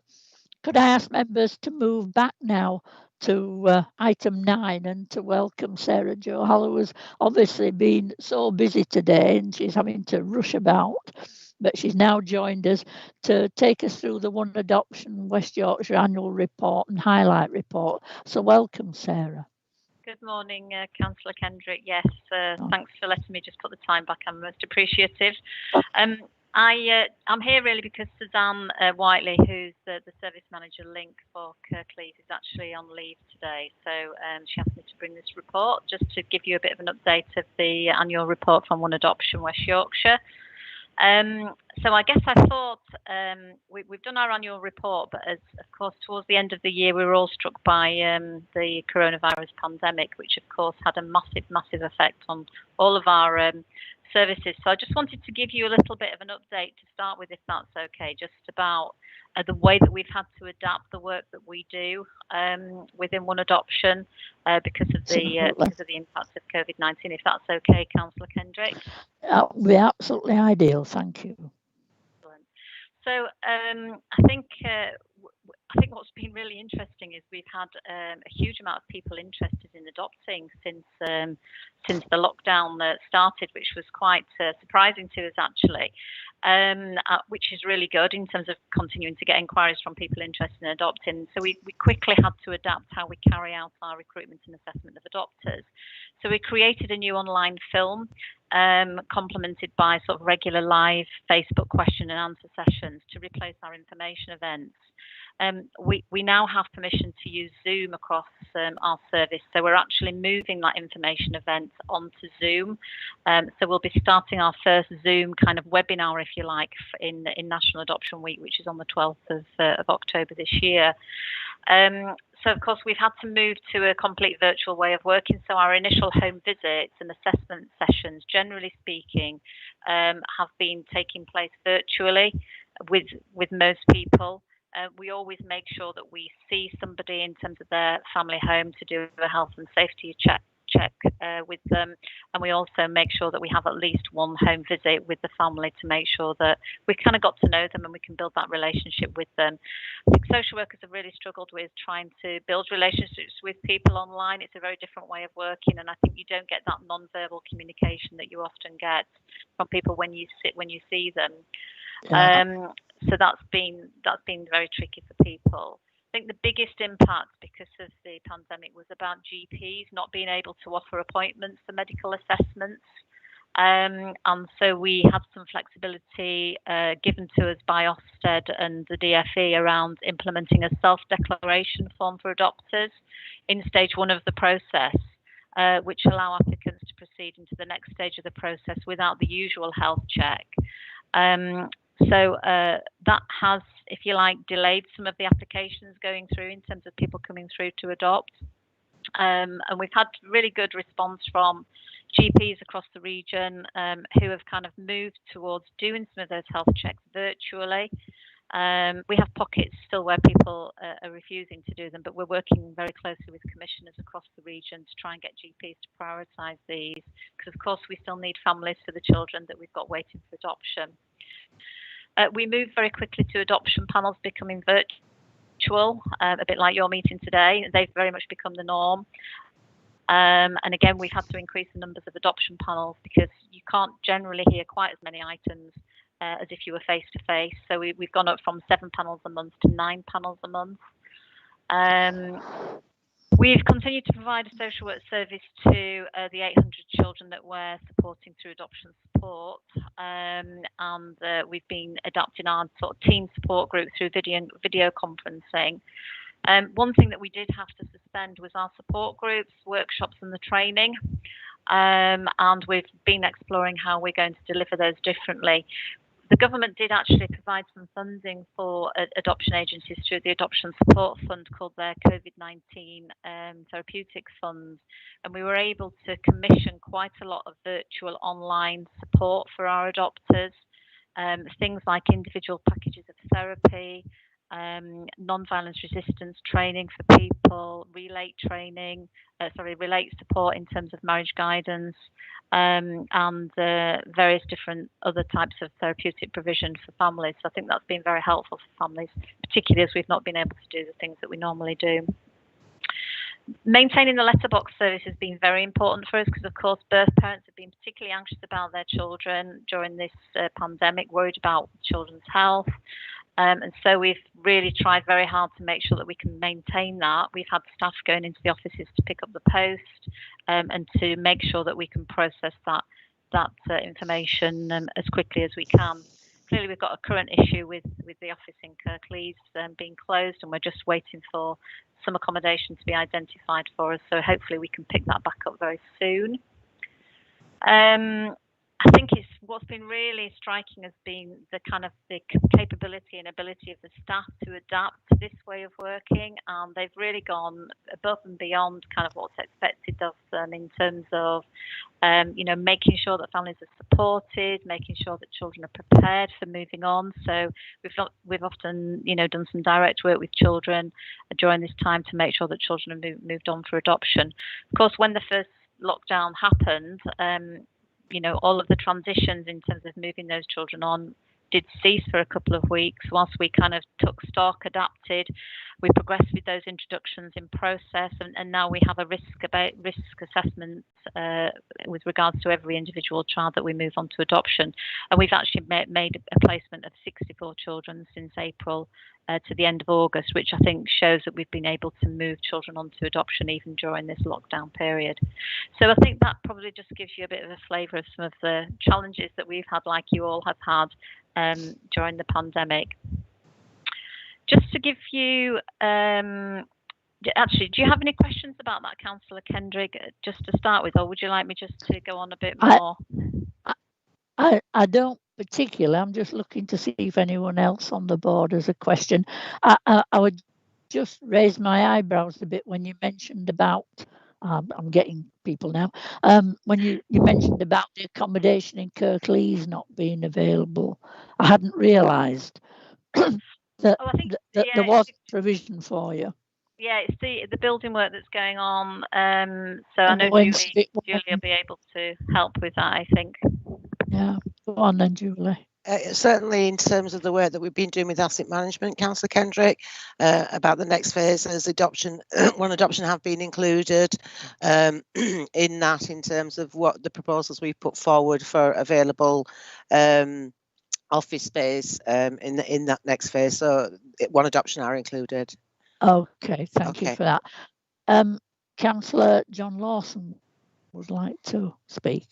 Could I ask members to move back now to item 9 and to welcome Sarah Jo Hallow, who's obviously been so busy today and she's having to rush about, but she's now joined us to take us through the One Adoption West Yorkshire annual report and highlight report. So welcome, Sarah. Good morning, Councillor Kendrick. Yes, thanks for letting me just put the time back. I'm most appreciative. I'm here really because Suzanne Whiteley, who's the service manager link for Kirklees, is actually on leave today. So she asked me to bring this report just to give you a bit of an update of the annual report from One Adoption West Yorkshire. So I guess I thought we've done our annual report, but as of course towards the end of the year we were all struck by the coronavirus pandemic, which of course had a massive effect on all of our services. So I just wanted to give you a little bit of an update to start with, if that's okay, just about the way that we've had to adapt the work that we do within One Adoption because of the impact of COVID-19, if that's okay, Councillor Kendrick. That would be absolutely ideal, thank you. So I think what's been really interesting is we've had a huge amount of people interested in adopting since the lockdown started, which was quite surprising to us actually, which is really good in terms of continuing to get inquiries from people interested in adopting. So we quickly had to adapt how we carry out our recruitment and assessment of adopters. So we created a new online film complemented by sort of regular live Facebook question and answer sessions to replace our information events. We now have permission to use Zoom across our service, so we're actually moving that information event onto Zoom. So we'll be starting our first Zoom kind of webinar, if you like, in National Adoption Week, which is on the 12th of October this year. So of course we've had to move to a complete virtual way of working. So our initial home visits and assessment sessions, generally speaking, have been taking place virtually with most people. We always make sure that we see somebody in terms of their family home to do a health and safety check with them, and we also make sure that we have at least one home visit with the family to make sure that we kind of got to know them and we can build that relationship with them. I think social workers have really struggled with trying to build relationships with people online. It's a very different way of working, and I think you don't get that non-verbal communication that you often get from people when you see them. Yeah. So that's been very tricky for people. I think the biggest impact because of the pandemic was about GPs not being able to offer appointments for medical assessments. And so we had some flexibility given to us by Ofsted and the DFE around implementing a self-declaration form for adopters in stage 1 of the process. which allow applicants to proceed into the next stage of the process without the usual health check. So that has, if you like, delayed some of the applications going through in terms of people coming through to adopt. And we've had really good response from GPs across the region who have kind of moved towards doing some of those health checks virtually. We have pockets still where people are refusing to do them, but we're working very closely with commissioners across the region to try and get GPs to prioritise these, because of course we still need families for the children that we've got waiting for adoption. We moved very quickly to adoption panels becoming virtual, a bit like your meeting today. They've very much become the norm. And again, we've had to increase the numbers of adoption panels because you can't generally hear quite as many items as if you were face to face. So we've gone up from 7 panels a month to 9 panels a month. We've continued to provide a social work service to the 800 children that we're supporting through adoption support, and we've been adapting our sort of team support group through video conferencing. One thing that we did have to suspend was our support groups, workshops and the training, and we've been exploring how we're going to deliver those differently. The government did actually provide some funding for adoption agencies through the Adoption Support Fund called their COVID-19 Therapeutics Fund, and we were able to commission quite a lot of virtual online support for our adopters, things like individual packages of therapy, non-violence resistance training for people, relate support in terms of marriage guidance, and various different other types of therapeutic provision for families. So I think that's been very helpful for families, particularly as we've not been able to do the things that we normally do. Maintaining the letterbox service has been very important for us because, of course, birth parents have been particularly anxious about their children during this pandemic, worried about children's health. And so we've really tried very hard to make sure that we can maintain that. We've had staff going into the offices to pick up the post and to make sure that we can process that information as quickly as we can. Clearly, we've got a current issue with the office in Kirklees being closed, and we're just waiting for some accommodation to be identified for us. So hopefully we can pick that back up very soon. I think what's been really striking has been the kind of the capability and ability of the staff to adapt to this way of working. They've really gone above and beyond kind of what's expected of them in terms of, making sure that families are supported, making sure that children are prepared for moving on. So we've often, done some direct work with children during this time to make sure that children have moved on for adoption. Of course, when the first lockdown happened, all of the transitions in terms of moving those children on did cease for a couple of weeks whilst we kind of took stock, adapted. We progressed with those introductions in process, and now we have a risk assessment with regards to every individual child that we move on to adoption. And we've actually made a placement of 64 children since April to the end of August, which I think shows that we've been able to move children onto adoption even during this lockdown period. So I think that probably just gives you a bit of a flavour of some of the challenges that we've had, like you all have had during the pandemic. Just to give you, actually, do you have any questions about that, Councillor Kendrick, just to start with, or would you like me just to go on a bit more? I don't particularly. I'm just looking to see if anyone else on the board has a question. I would just raise my eyebrows a bit when you mentioned about, I'm getting people now, when you mentioned about the accommodation in Kirklees not being available. I hadn't realised that there was provision for you. Yeah, it's the building work that's going on. So I know Julie will be able to help with that, I think. Yeah, go on then, Julie. Certainly in terms of the work that we've been doing with asset management, Councillor Kendrick, about the next phase as adoption, when adoption have been included in that, in terms of what the proposals we've put forward for available office space in that next phase. So one adoption are included. Okay, thank you for that. Councillor John Lawson would like to speak.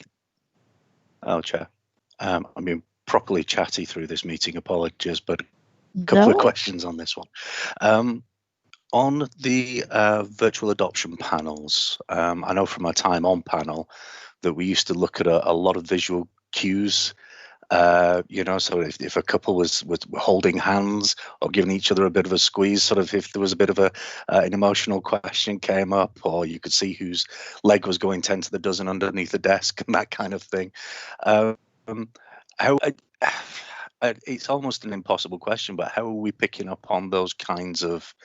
Oh, Chair. I'm being properly chatty through this meeting, apologies, but a couple of questions on this one. On the virtual adoption panels, I know from my time on panel that we used to look at a lot of visual cues. So if a couple was holding hands or giving each other a bit of a squeeze, sort of if there was a bit of an emotional question came up, or you could see whose leg was going 10 to the dozen underneath the desk and that kind of thing. It's almost an impossible question, but how are we picking up on those kinds of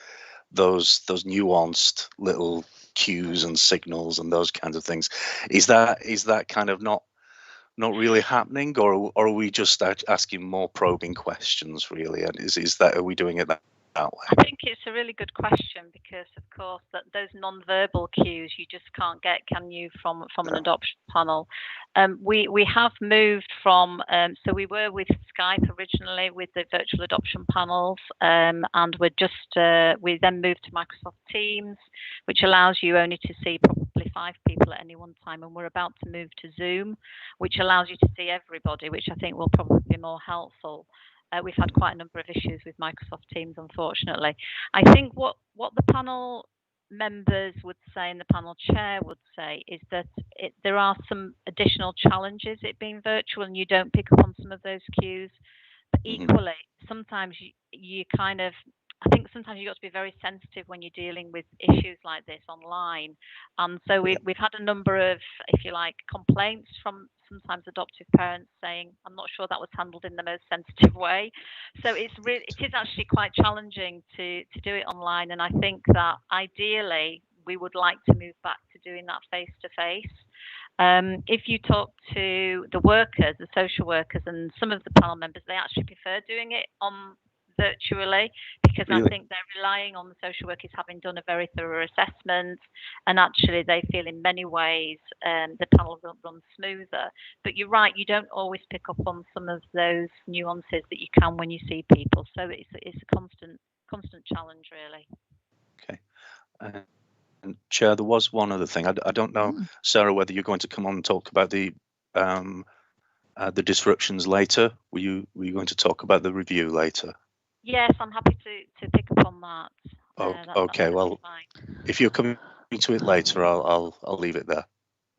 those nuanced little cues and signals and those kinds of things? Is that kind of not really happening, or are we just asking more probing questions, really? And are we doing it that way? I think it's a really good question, because of course that those non-verbal cues you just can't get, can you, from an adoption panel. We have moved from so we were with Skype originally with the virtual adoption panels, and we then moved to Microsoft Teams, which allows you only to see probably 5 people at any one time, and we're about to move to Zoom, which allows you to see everybody, which I think will probably be more helpful. We've had quite a number of issues with Microsoft Teams, unfortunately. I think what the panel members would say and the panel chair would say is that there are some additional challenges it being virtual, and you don't pick up on some of those cues. But equally, sometimes you kind of, I think sometimes you've got to be very sensitive when you're dealing with issues like this online. And so we've had a number of, if you like, complaints from sometimes adoptive parents saying, I'm not sure that was handled in the most sensitive way. So it is actually quite challenging to do it online. And I think that ideally we would like to move back to doing that face to face. If you talk to the workers, the social workers, and some of the panel members, they actually prefer doing it on virtually, because really? I think they're relying on the social workers having done a very thorough assessment, and actually they feel in many ways the panel will run smoother. But you're right, you don't always pick up on some of those nuances that you can when you see people. So it's a constant challenge, really. Okay. And Chair, there was one other thing. I don't know, Sarah, whether you're going to come on and talk about the disruptions later. Were you going to talk about the review later? Yes, I'm happy to pick up on that. Okay, well, if you're coming to it later, I'll leave it there.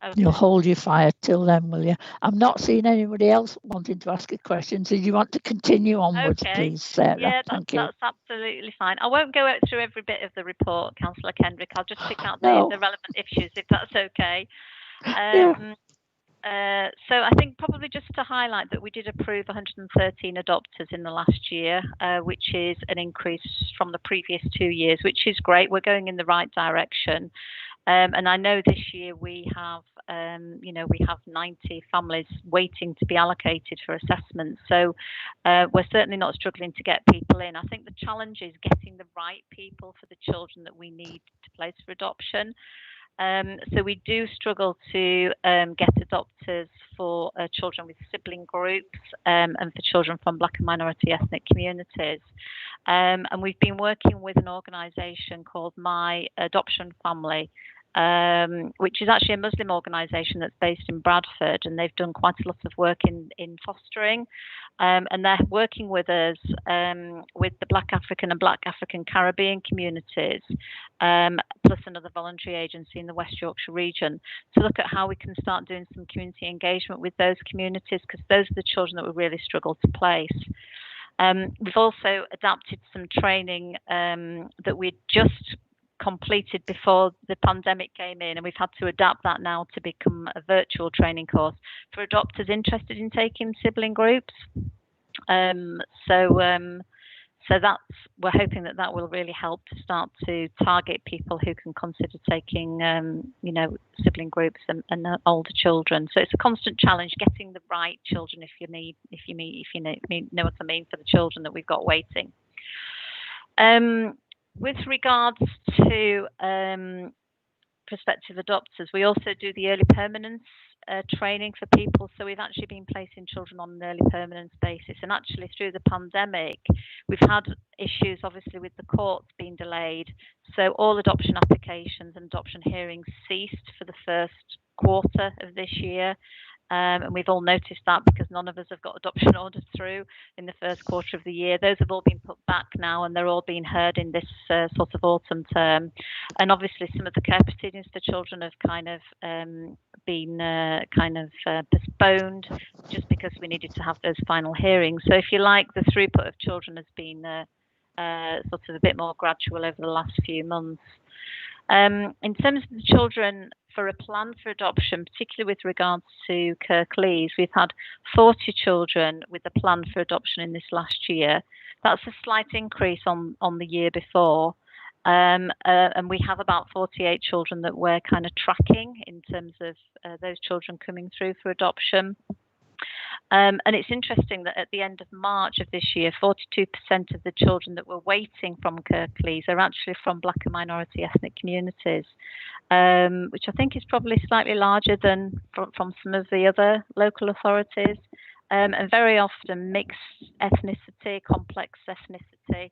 Okay. You'll hold your fire till then, will you? I'm not seeing anybody else wanting to ask a question, so you want to continue onwards, please, Sarah? Yeah, Thank you. That's absolutely fine. I won't go through every bit of the report, Councillor Kendrick. I'll just pick out the relevant issues, if that's okay. So I think probably just to highlight that we did approve 113 adopters in the last year, which is an increase from the previous 2 years, which is great. We're going in the right direction. And I know this year we have 90 families waiting to be allocated for assessment. So we're certainly not struggling to get people in. I think the challenge is getting the right people for the children that we need to place for adoption. So we do struggle to get adopters for children with sibling groups and for children from Black and minority ethnic communities. And we've been working with an organisation called My Adoption Family, which is actually a Muslim organisation that's based in Bradford, and they've done quite a lot of work in fostering. And they're working with us with the Black African and Black African Caribbean communities, plus another voluntary agency in the West Yorkshire region, to look at how we can start doing some community engagement with those communities, because those are the children that we really struggle to place. We've also adapted some training that we'd just completed before the pandemic came in, and we've had to adapt that now to become a virtual training course for adopters interested in taking sibling groups. So that's, we're hoping that will really help to start to target people who can consider taking sibling groups and older children. So it's a constant challenge getting the right children, if you know what I mean, for the children that we've got waiting. With regards to prospective adopters, we also do the early permanence training for people. So we've actually been placing children on an early permanence basis. And actually through the pandemic, we've had issues obviously with the courts being delayed. So all adoption applications and adoption hearings ceased for the first quarter of this year. And we've all noticed that because none of us have got adoption orders through in the first quarter of the year. Those have all been put back now, and they're all being heard in this sort of autumn term. And obviously some of the care proceedings for children have kind of been postponed just because we needed to have those final hearings. So if you like, the throughput of children has been sort of a bit more gradual over the last few months. In terms of the children for a plan for adoption, particularly with regards to Kirklees, we've had 40 children with a plan for adoption in this last year. That's a slight increase on the year before. And we have about 48 children that we're kind of tracking in terms of those children coming through for adoption. And it's interesting that at the end of March of this year, 42% of the children that were waiting from Kirklees are actually from Black and minority ethnic communities, which I think is probably slightly larger than from some of the other local authorities, and very often mixed ethnicity, complex ethnicity.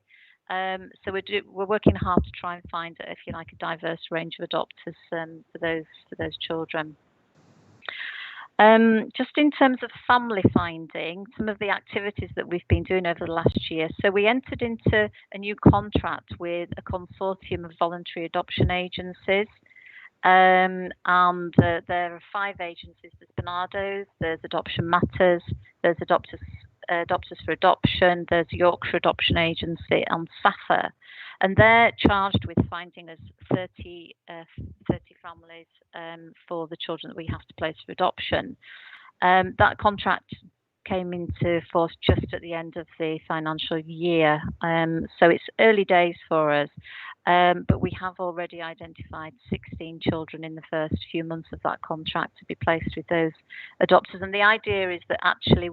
So we're working hard to try and find, if you like, a diverse range of adopters for those children. Just in terms of family finding, some of the activities that we've been doing over the last year. So we entered into a new contract with a consortium of voluntary adoption agencies. And there are 5 agencies. There's Bernardo's, there's Adoption Matters, there's Adopters for Adoption, there's Yorkshire Adoption Agency and SAFA. And they're charged with finding us 30 families for the children that we have to place for adoption. That contract came into force just at the end of the financial year. So it's early days for us, but we have already identified 16 children in the first few months of that contract to be placed with those adopters. And the idea is that actually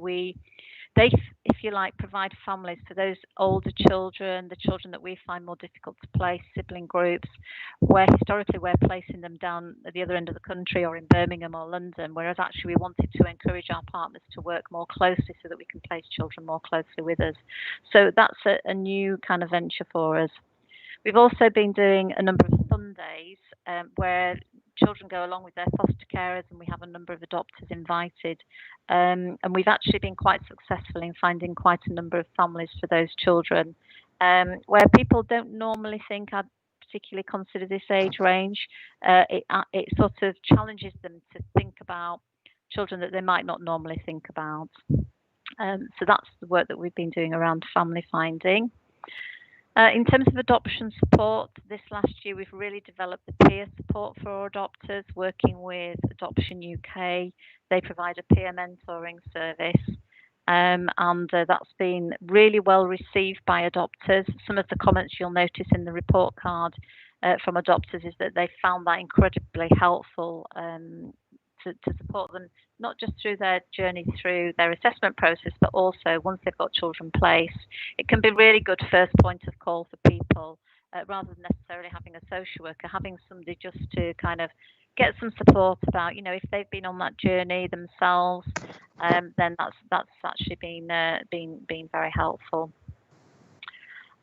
they, if you like, provide families for those older children, the children that we find more difficult to place, sibling groups, where historically we're placing them down at the other end of the country or in Birmingham or London, whereas actually we wanted to encourage our partners to work more closely so that we can place children more closely with us. So that's a new kind of venture for us. We've also been doing a number of Sundays where children go along with their foster carers, and we have a number of adopters invited. And we've actually been quite successful in finding quite a number of families for those children, where people don't normally think I'd particularly consider this age range. It sort of challenges them to think about children that they might not normally think about. So that's the work that we've been doing around family finding. In terms of adoption support, this last year we've really developed the peer support for our adopters, working with Adoption UK. They provide a peer mentoring service, and that's been really well received by adopters. Some of the comments you'll notice in the report card from adopters is that they found that incredibly helpful to support them, not just through their journey through their assessment process, but also once they've got children placed. It can be really good first point of call for people, rather than necessarily having a social worker, having somebody just to kind of get some support about, you know, if they've been on that journey themselves, then that's actually been very helpful.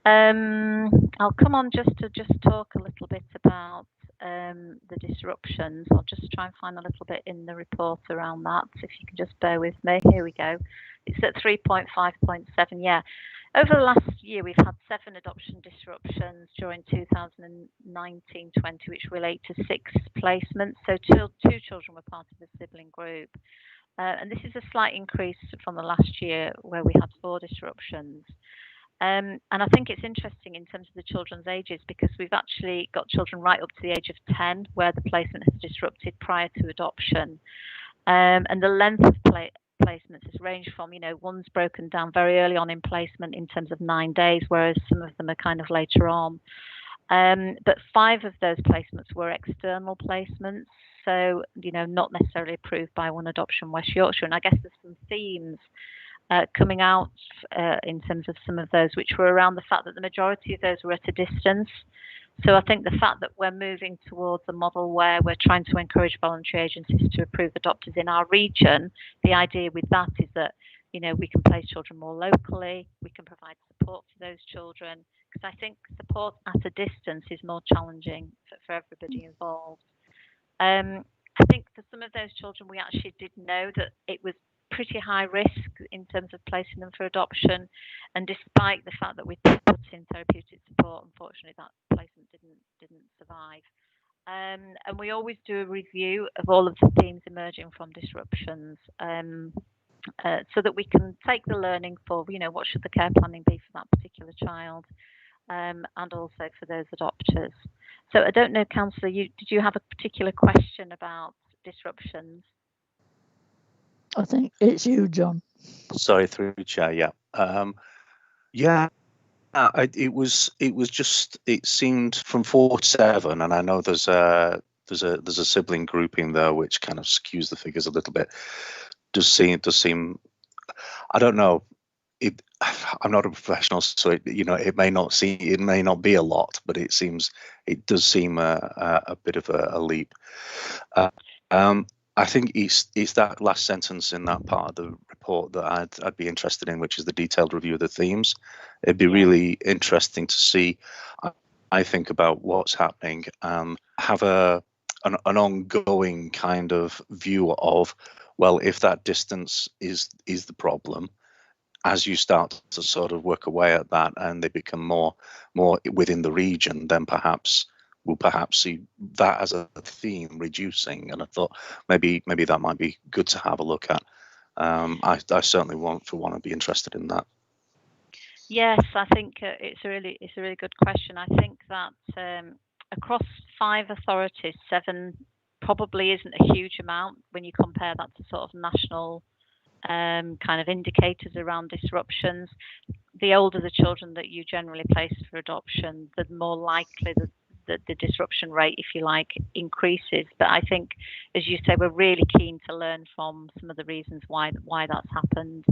I'll come on just to talk a little bit about the disruptions. I'll just try and find a little bit in the report around that, if you can just bear with me. Here we go. It's at 3.5.7. Yeah, over the last year we've had 7 adoption disruptions during 2019-20, which relate to 6 placements. So 2 children were part of the sibling group, and this is a slight increase from the last year where we had 4 disruptions. And I think it's interesting in terms of the children's ages, because we've actually got children right up to the age of 10 where the placement has disrupted prior to adoption. And the length of placements has ranged from, you know, one's broken down very early on in placement in terms of 9 days, whereas some of them are kind of later on. But 5 of those placements were external placements, so, you know, not necessarily approved by One Adoption West Yorkshire. And I guess there's some themes coming out in terms of some of those, which were around the fact that the majority of those were at a distance. So I think the fact that we're moving towards a model where we're trying to encourage voluntary agencies to approve adopters in our region, the idea with that is that, you know, we can place children more locally, we can provide support for those children, because I think support at a distance is more challenging for everybody involved. I think for some of those children, we actually did know that it was pretty high risk in terms of placing them for adoption, and despite the fact that we put in therapeutic support, unfortunately that placement didn't survive. And we always do a review of all of the themes emerging from disruptions, so that we can take the learning for, what should the care planning be for that particular child, and also for those adopters. So I don't know, Councillor, did you have a particular question about disruptions? I think it's you, John. Sorry, through Chair. Yeah. It seemed from 4 to 7, and I know there's a sibling grouping there which kind of skews the figures a little bit. Does seem. I don't know. I'm not a professional, so it may not be a lot, but it does seem a bit of a leap. I think it's that last sentence in that part of the report that I'd be interested in, which is the detailed review of the themes. It'd be really interesting to see, I think, about what's happening, have an ongoing kind of view of, well, if that distance is the problem, as you start to sort of work away at that and they become more within the region, then we'll perhaps see that as a theme reducing. And I thought maybe that might be good to have a look at. I certainly want to be interested in that. Yes, I think it's a really good question. I think that across 5 authorities, 7 probably isn't a huge amount when you compare that to sort of national kind of indicators around disruptions. The older the children that you generally place for adoption, the more likely that the disruption rate, if you like, increases. But I think, as you say, we're really keen to learn from some of the reasons why that's happened.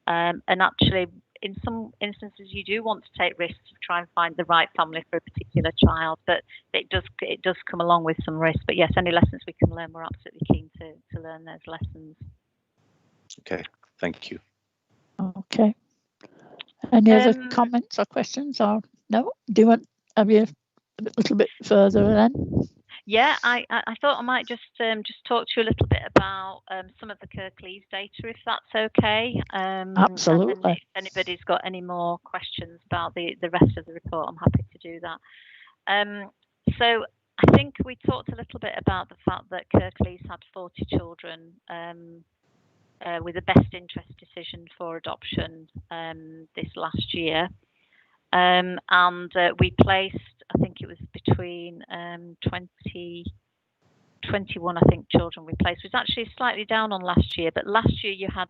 And actually, in some instances, you do want to take risks to try and find the right family for a particular child, but it does come along with some risk. But yes, any lessons we can learn, we're absolutely keen to learn those lessons. Okay, thank you. Okay. Any other comments or questions? Or no? Do you want have you a little bit further then? Yeah, I thought I might just talk to you a little bit about some of the Kirklees data, if that's okay. Absolutely. If anybody's got any more questions about the rest of the report, I'm happy to do that. So I think we talked a little bit about the fact that Kirklees had 40 children with a best interest decision for adoption this last year. And we placed, I think it was between 21, I think, children we placed. It was actually slightly down on last year, but last year you had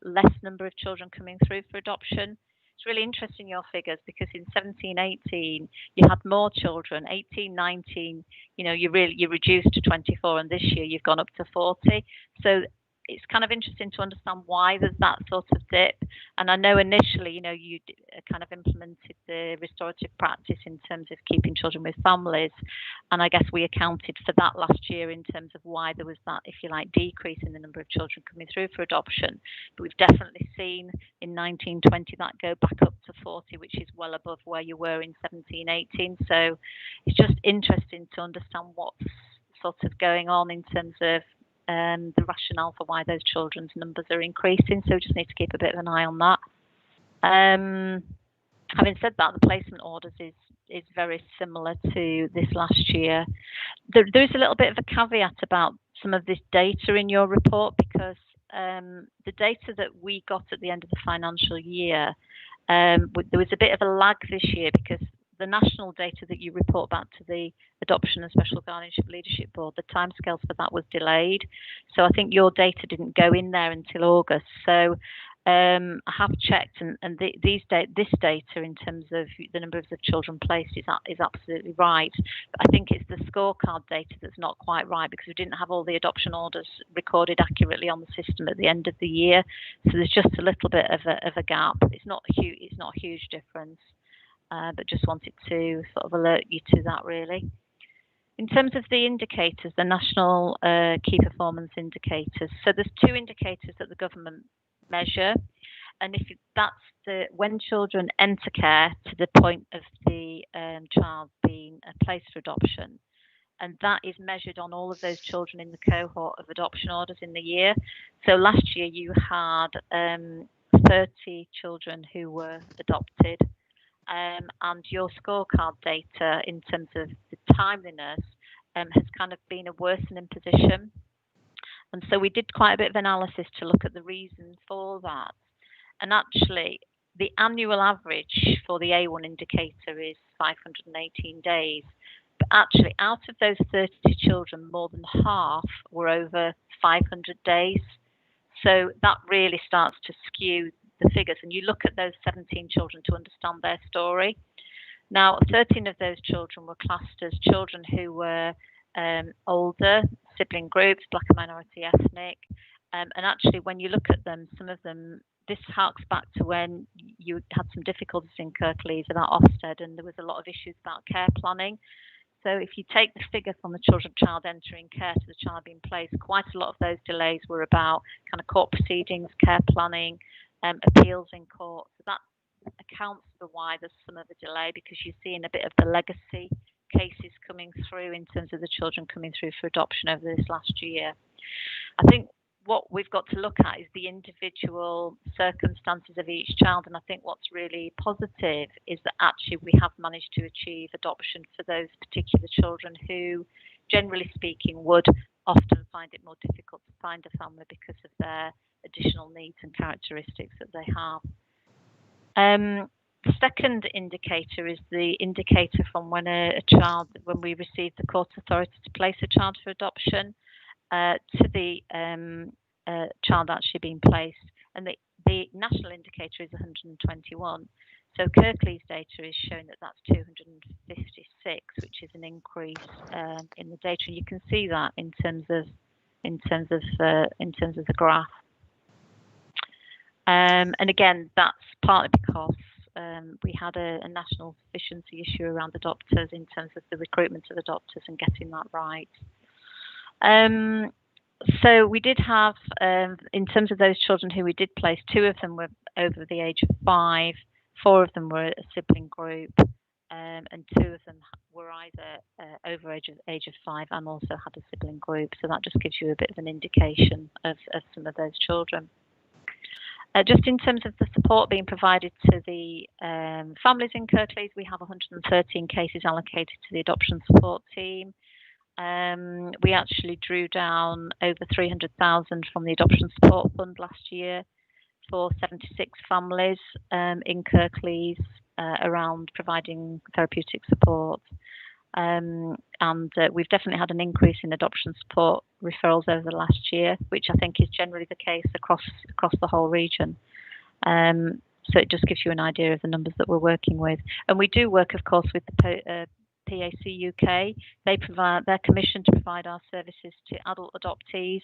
less number of children coming through for adoption. It's really interesting, your figures, because in 17-18 you had more children. 18-19, you reduced to 24, and this year you've gone up to 40. So it's kind of interesting to understand why there's that sort of dip. And I know initially, you kind of implemented the restorative practice in terms of keeping children with families. And I guess we accounted for that last year in terms of why there was that, if you like, decrease in the number of children coming through for adoption. But we've definitely seen in 19-20 that go back up to 40, which is well above where you were in 17-18. So it's just interesting to understand what's sort of going on in terms of the rationale for why those children's numbers are increasing. So we just need to keep a bit of an eye on that. Having said that, the placement orders is very similar to this last year. There is a little bit of a caveat about some of this data in your report, because the data that we got at the end of the financial year, there was a bit of a lag this year, because the national data that you report back to the Adoption and Special Guardianship Leadership Board, the timescales for that was delayed. So I think your data didn't go in there until August. So I have checked, and this data in terms of the numbers of children placed is absolutely right. But I think it's the scorecard data that's not quite right, because we didn't have all the adoption orders recorded accurately on the system at the end of the year. So there's just a little bit of a gap. It's not a huge difference. But just wanted to sort of alert you to that, really. In terms of the indicators, the national key performance indicators, so there's 2 indicators that the government measure, and if that's when children enter care to the point of the child being placed for adoption, and that is measured on all of those children in the cohort of adoption orders in the year. So last year you had 30 children who were adopted, and your scorecard data in terms of the timeliness has kind of been a worsening position. And so we did quite a bit of analysis to look at the reasons for that. And actually, the annual average for the A1 indicator is 518 days. But actually, out of those 30 children, more than half were over 500 days. So that really starts to skew the figures. And you look at those 17 children to understand their story. Now, 13 of those children were classed as children who were older, sibling groups, black and minority ethnic. And actually, when you look at them, some of them, this harks back to when you had some difficulties in Kirklees about Ofsted, and there was a lot of issues about care planning. So if you take the figure from the child entering care to the child being placed, quite a lot of those delays were about kind of court proceedings, care planning, appeals in court. So that accounts for why there's some of the delay, because you're seeing a bit of the legacy cases coming through in terms of the children coming through for adoption over this last year. I think what we've got to look at is the individual circumstances of each child, and I think what's really positive is that actually we have managed to achieve adoption for those particular children who, generally speaking, would often find it more difficult to find a family because of their additional needs and characteristics that they have. The second indicator is the indicator from when when we receive the court authority to place a child for adoption to the child actually being placed. And the national indicator is 121. So Kirklees data is showing that that's 256, which is an increase in the data. And you can see that in terms of the graph. And again, that's partly because we had a national sufficiency issue around adopters in terms of the recruitment of adopters and getting that right. So we did have, in terms of those children who we did place, 2 of them were over the age of 5, 4 of them were a sibling group, and 2 of them were either over age of 5 and also had a sibling group. So that just gives you a bit of an indication of some of those children. Just in terms of the support being provided to the families in Kirklees, we have 113 cases allocated to the adoption support team. We actually drew down over 300,000 from the Adoption Support Fund last year for 76 families in Kirklees around providing therapeutic support. And we've definitely had an increase in adoption support referrals over the last year, which I think is generally the case across the whole region. So it just gives you an idea of the numbers that we're working with. And we do work, of course, with the PAC UK. They're commissioned to provide our services to adult adoptees,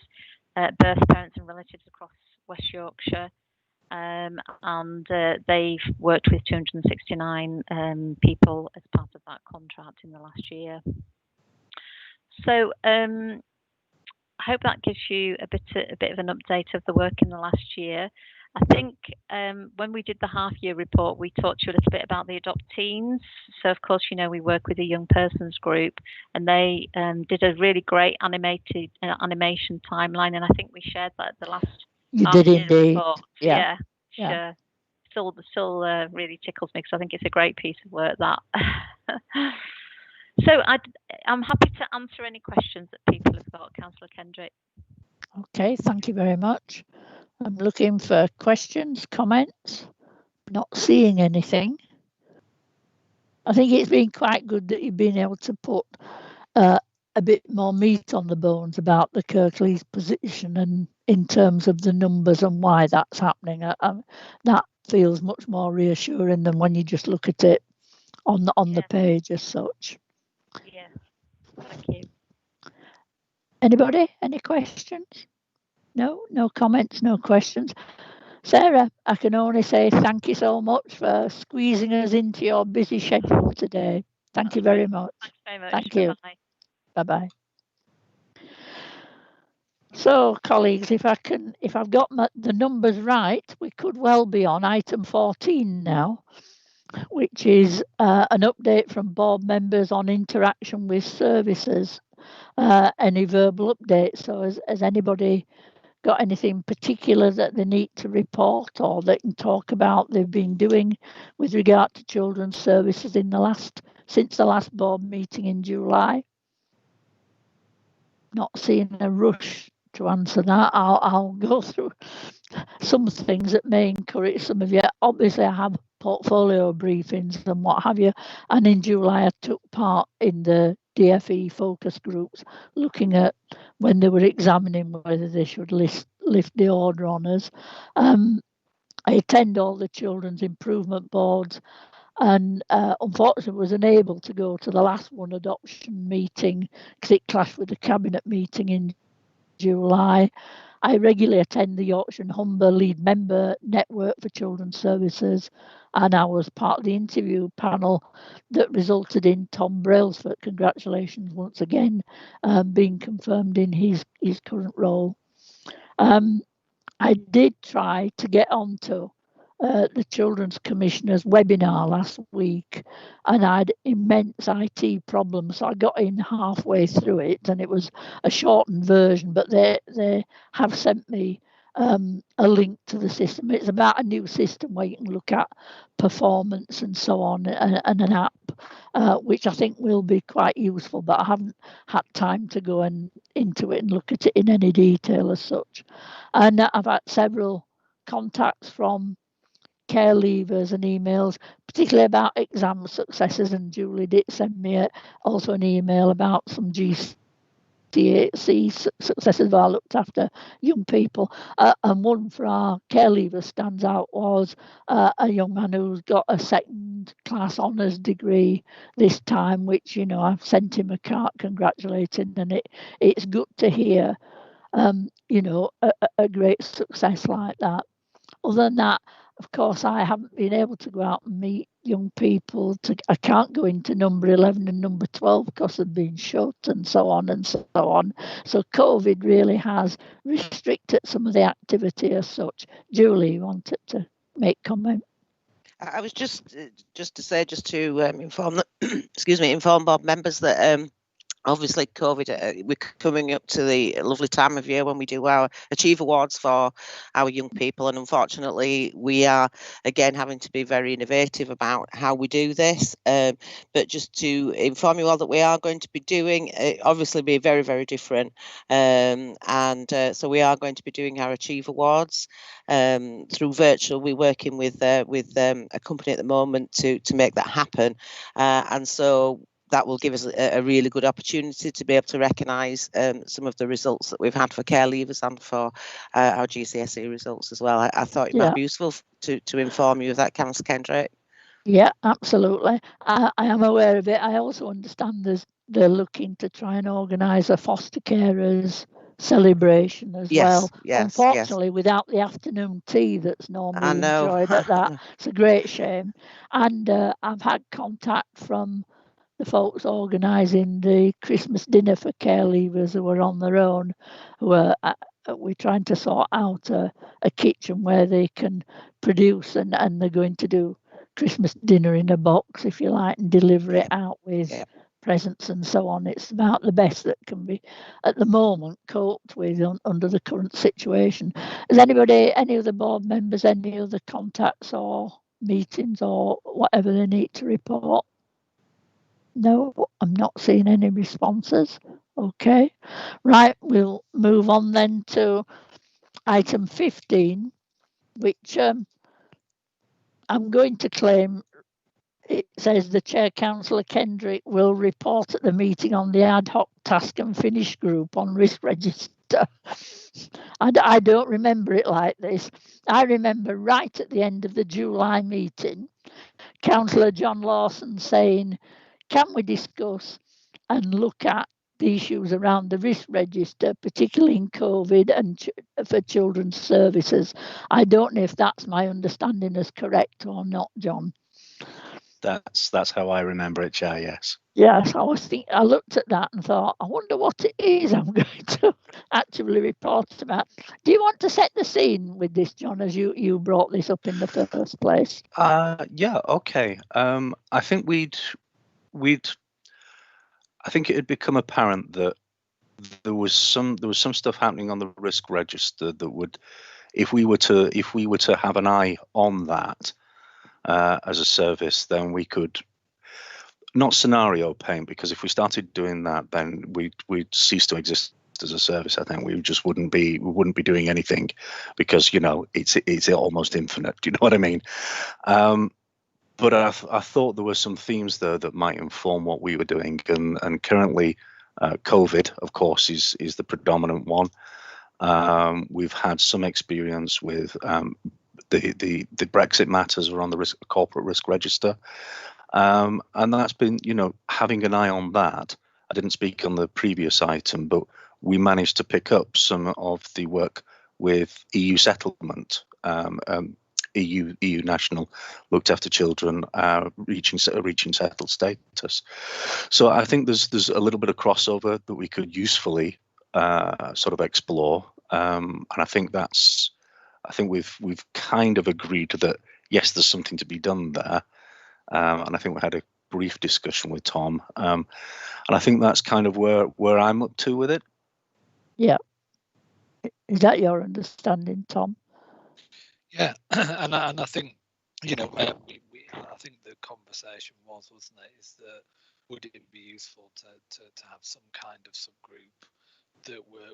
birth parents and relatives across West Yorkshire. And they've worked with 269 people as part of that contract in the last year. So I hope that gives you a bit of an update of the work in the last year. I think when we did the half-year report, we talked to you a little bit about the adopteens. So, of course, you know, we work with a young persons group, and they did a really great animation timeline, and I think we shared that at the last half-year report. Yeah, sure. Still really tickles me because I think it's a great piece of work, that. So I'm happy to answer any questions that people have got, Councillor Kendrick. Okay, thank you very much. I'm looking for questions, comments, not seeing anything. I think it's been quite good that you've been able to put a bit more meat on the bones about the Kirklees position and in terms of the numbers and why that's happening. That feels much more reassuring than when you just look at it on the page as such. Yeah, thank you. Anybody? Any questions? No comments, no questions. Sarah, I can only say thank you so much for squeezing us into your busy schedule today. Thank you very much. Thanks very much. Thank you. Bye-bye. So, colleagues, if I've got the numbers right, we could well be on item 14 now, which is an update from board members on interaction with services any verbal updates. So has anybody got anything particular that they need to report or they can talk about they've been doing with regard to children's services since the last board meeting in July? Not seeing a rush to answer that. I'll go through some things that may encourage some of you. Obviously, I have portfolio briefings and what have you, and in July I took part in the DFE focus groups looking at when they were examining whether they should lift the order on us. I attend all the children's improvement boards, and unfortunately was unable to go to the last one adoption meeting because it clashed with the cabinet meeting in July. I regularly attend the Yorkshire and Humber Lead Member Network for Children's Services, and I was part of the interview panel that resulted in Tom Brailsford, congratulations once again, being confirmed in his current role. I did try to get onto the Children's Commissioner's webinar last week, and I had immense IT problems, so I got in halfway through it, and it was a shortened version, but they have sent me a link to the system. It's about a new system where you can look at performance and so on, and an app, which I think will be quite useful, but I haven't had time to go into it and look at it in any detail as such. And I've had several contacts from care leavers and emails, particularly about exam successes, and Julie did send me also an email about some GCSE successes where I looked after young people, and one for our care leavers stands out was a young man who's got a second class honours degree this time, which, you know, I've sent him a card congratulating, and it's good to hear you know, a great success like that. Other than that, of course, I haven't been able to go out and meet young people. I can't go into number 11 and number 12 because they've been shut and so on and so on. So COVID really has restricted some of the activity as such. Julie, you wanted to make comment? I was just to inform inform board members that obviously COVID, we're coming up to the lovely time of year when we do our Achieve Awards for our young people, and unfortunately we are again having to be very innovative about how we do this, but just to inform you all that we are going to be doing obviously be very, very different, so we are going to be doing our Achieve Awards through virtual. We're working with a company at the moment to make that happen, and so that will give us a really good opportunity to be able to recognise some of the results that we've had for care leavers and for our GCSE results as well. I thought it might be useful to inform you of that, Councillor Kendrick. Yeah, absolutely. I am aware of it. I also understand they're looking to try and organise a foster carers celebration as well. Unfortunately, without the afternoon tea that's normally enjoyed at that. It's a great shame. And I've had contact from the folks organising the Christmas dinner for care leavers who are on their own, who are we're trying to sort out a kitchen where they can produce, and they're going to do Christmas dinner in a box, if you like, and deliver it out with presents and so on. It's about the best that can be at the moment coped with under the current situation. Has anybody, any of the board members, any other contacts or meetings or whatever they need to report? No, I'm not seeing any responses. Okay, right, we'll move on then to item 15, which I'm going to claim. It says the Chair, Councillor Kendrick, will report at the meeting on the ad hoc task and finish group on risk register. I don't remember it like this. I remember right at the end of the July meeting, Councillor John Lawson saying, can we discuss and look at the issues around the risk register, particularly in COVID and for children's services? I don't know if that's my understanding is correct or not, John. That's how I remember it, Chair, yes. Yes, I looked at that and thought, I wonder what it is I'm going to actually report about. Do you want to set the scene with this, John, as you brought this up in the first place? Yeah, okay. I think we'd I think it had become apparent that there was some stuff happening on the risk register that would, if we were to have an eye on that as a service, then we could not scenario paint, because if we started doing that, then we'd cease to exist as a service. I think we just wouldn't be doing anything, because it's almost infinite. Do you know what I mean? But I thought there were some themes there that might inform what we were doing, and currently COVID, of course, is the predominant one. We've had some experience with the Brexit matters are on the corporate risk register, and that's been, having an eye on that. I didn't speak on the previous item, but we managed to pick up some of the work with EU settlement. EU national looked after children reaching settled status. So I think there's a little bit of crossover that we could usefully sort of explore, and I think we've kind of agreed that yes, there's something to be done there, and I think we had a brief discussion with Tom, and I think that's kind of where I'm up to with it. Yeah, is that your understanding, Tom? Yeah, and I think I think the conversation wasn't it, is that would it be useful to have some kind of subgroup that were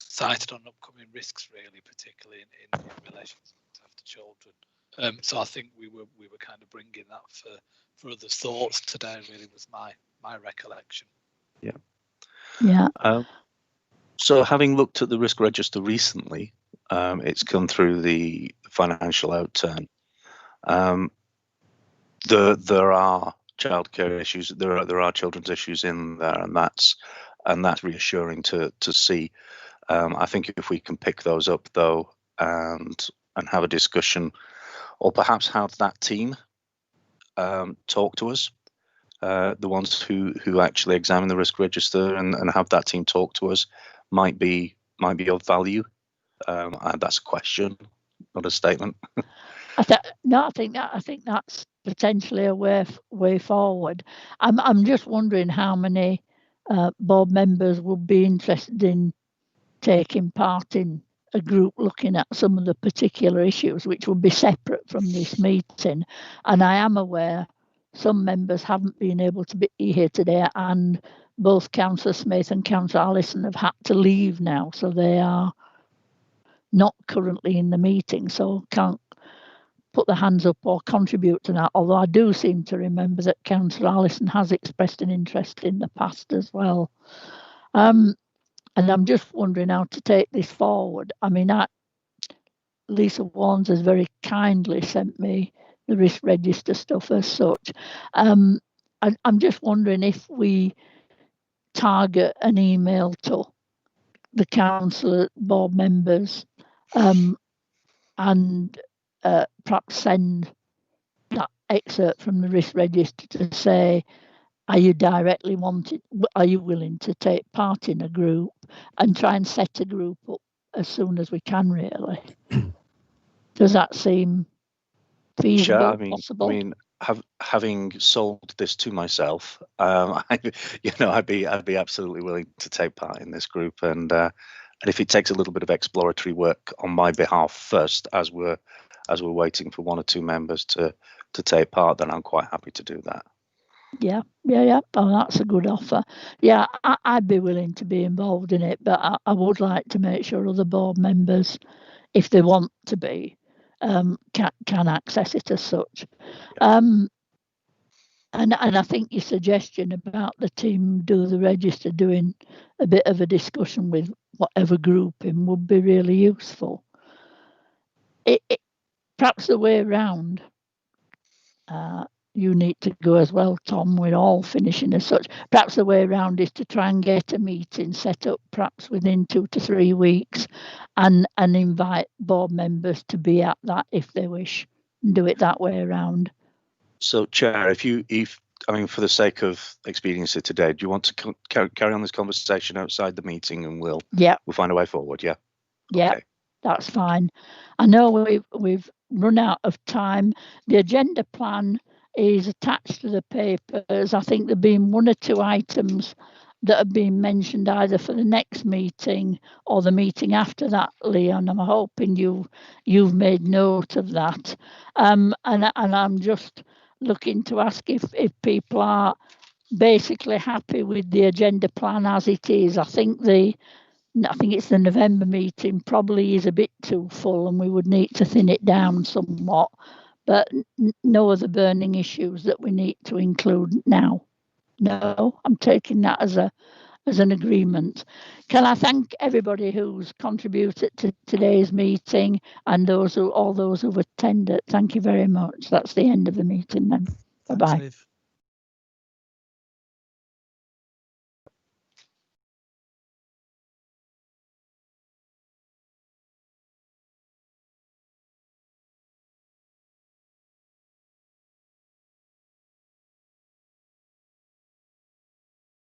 cited on upcoming risks, really, particularly in relation to after children. So I think we were kind of bringing that for other thoughts today. Really, was my recollection. Yeah. Yeah. So having looked at the risk register recently, it's come through the financial outturn. There are childcare issues. There are children's issues in there, and that's reassuring to see. I think if we can pick those up though, and have a discussion, or perhaps have that team talk to us, the ones who actually examine the risk register, and have that team talk to us, might be of value. That's a question, not a statement. I think that's potentially a way forward. I'm just wondering how many board members would be interested in taking part in a group looking at some of the particular issues, which would be separate from this meeting. And I am aware some members haven't been able to be here today, and both Councillor Smith and Councillor Allison have had to leave now, so they are not currently in the meeting, so can't put their hands up or contribute to that, although I do seem to remember that Councillor Allison has expressed an interest in the past as well. And I'm just wondering how to take this forward. I mean, Lisa Warnes has very kindly sent me the risk register stuff as such. I'm just wondering if we target an email to the council board members, and perhaps send that excerpt from the risk register to say, are you willing to take part in a group, and try and set a group up as soon as we can, really. Does that seem feasible, possible? I mean, having sold this to myself, I'd be absolutely willing to take part in this group, and if it takes a little bit of exploratory work on my behalf first, as we're waiting for one or two members to take part, then I'm quite happy to do that. Yeah. Oh, that's a good offer. Yeah, I'd be willing to be involved in it, but I would like to make sure other board members, if they want to be, can access it as such. And I think your suggestion about the team do the register, doing a bit of a discussion with whatever grouping, would be really useful. Perhaps the way around, you need to go as well, Tom. We're all finishing as such. Perhaps the way around is to try and get a meeting set up, perhaps within 2 to 3 weeks, and invite board members to be at that if they wish, and do it that way around. So, Chair, if for the sake of expediency today, do you want to carry on this conversation outside the meeting, and we'll find a way forward? Yeah. Yeah, okay. That's fine. I know we've run out of time. The agenda plan is attached to the papers. I think there have been 1 or 2 items that have been mentioned either for the next meeting or the meeting after that, Leon. I'm hoping you've made note of that. And I'm just looking to ask if people are basically happy with the agenda plan as it is. I think it's the November meeting probably is a bit too full and we would need to thin it down somewhat, but no other burning issues that we need to include now. No, I'm taking that as an agreement. Can I thank everybody who's contributed to today's meeting and all those who've attended? Thank you very much. That's the end of the meeting then. Bye-bye.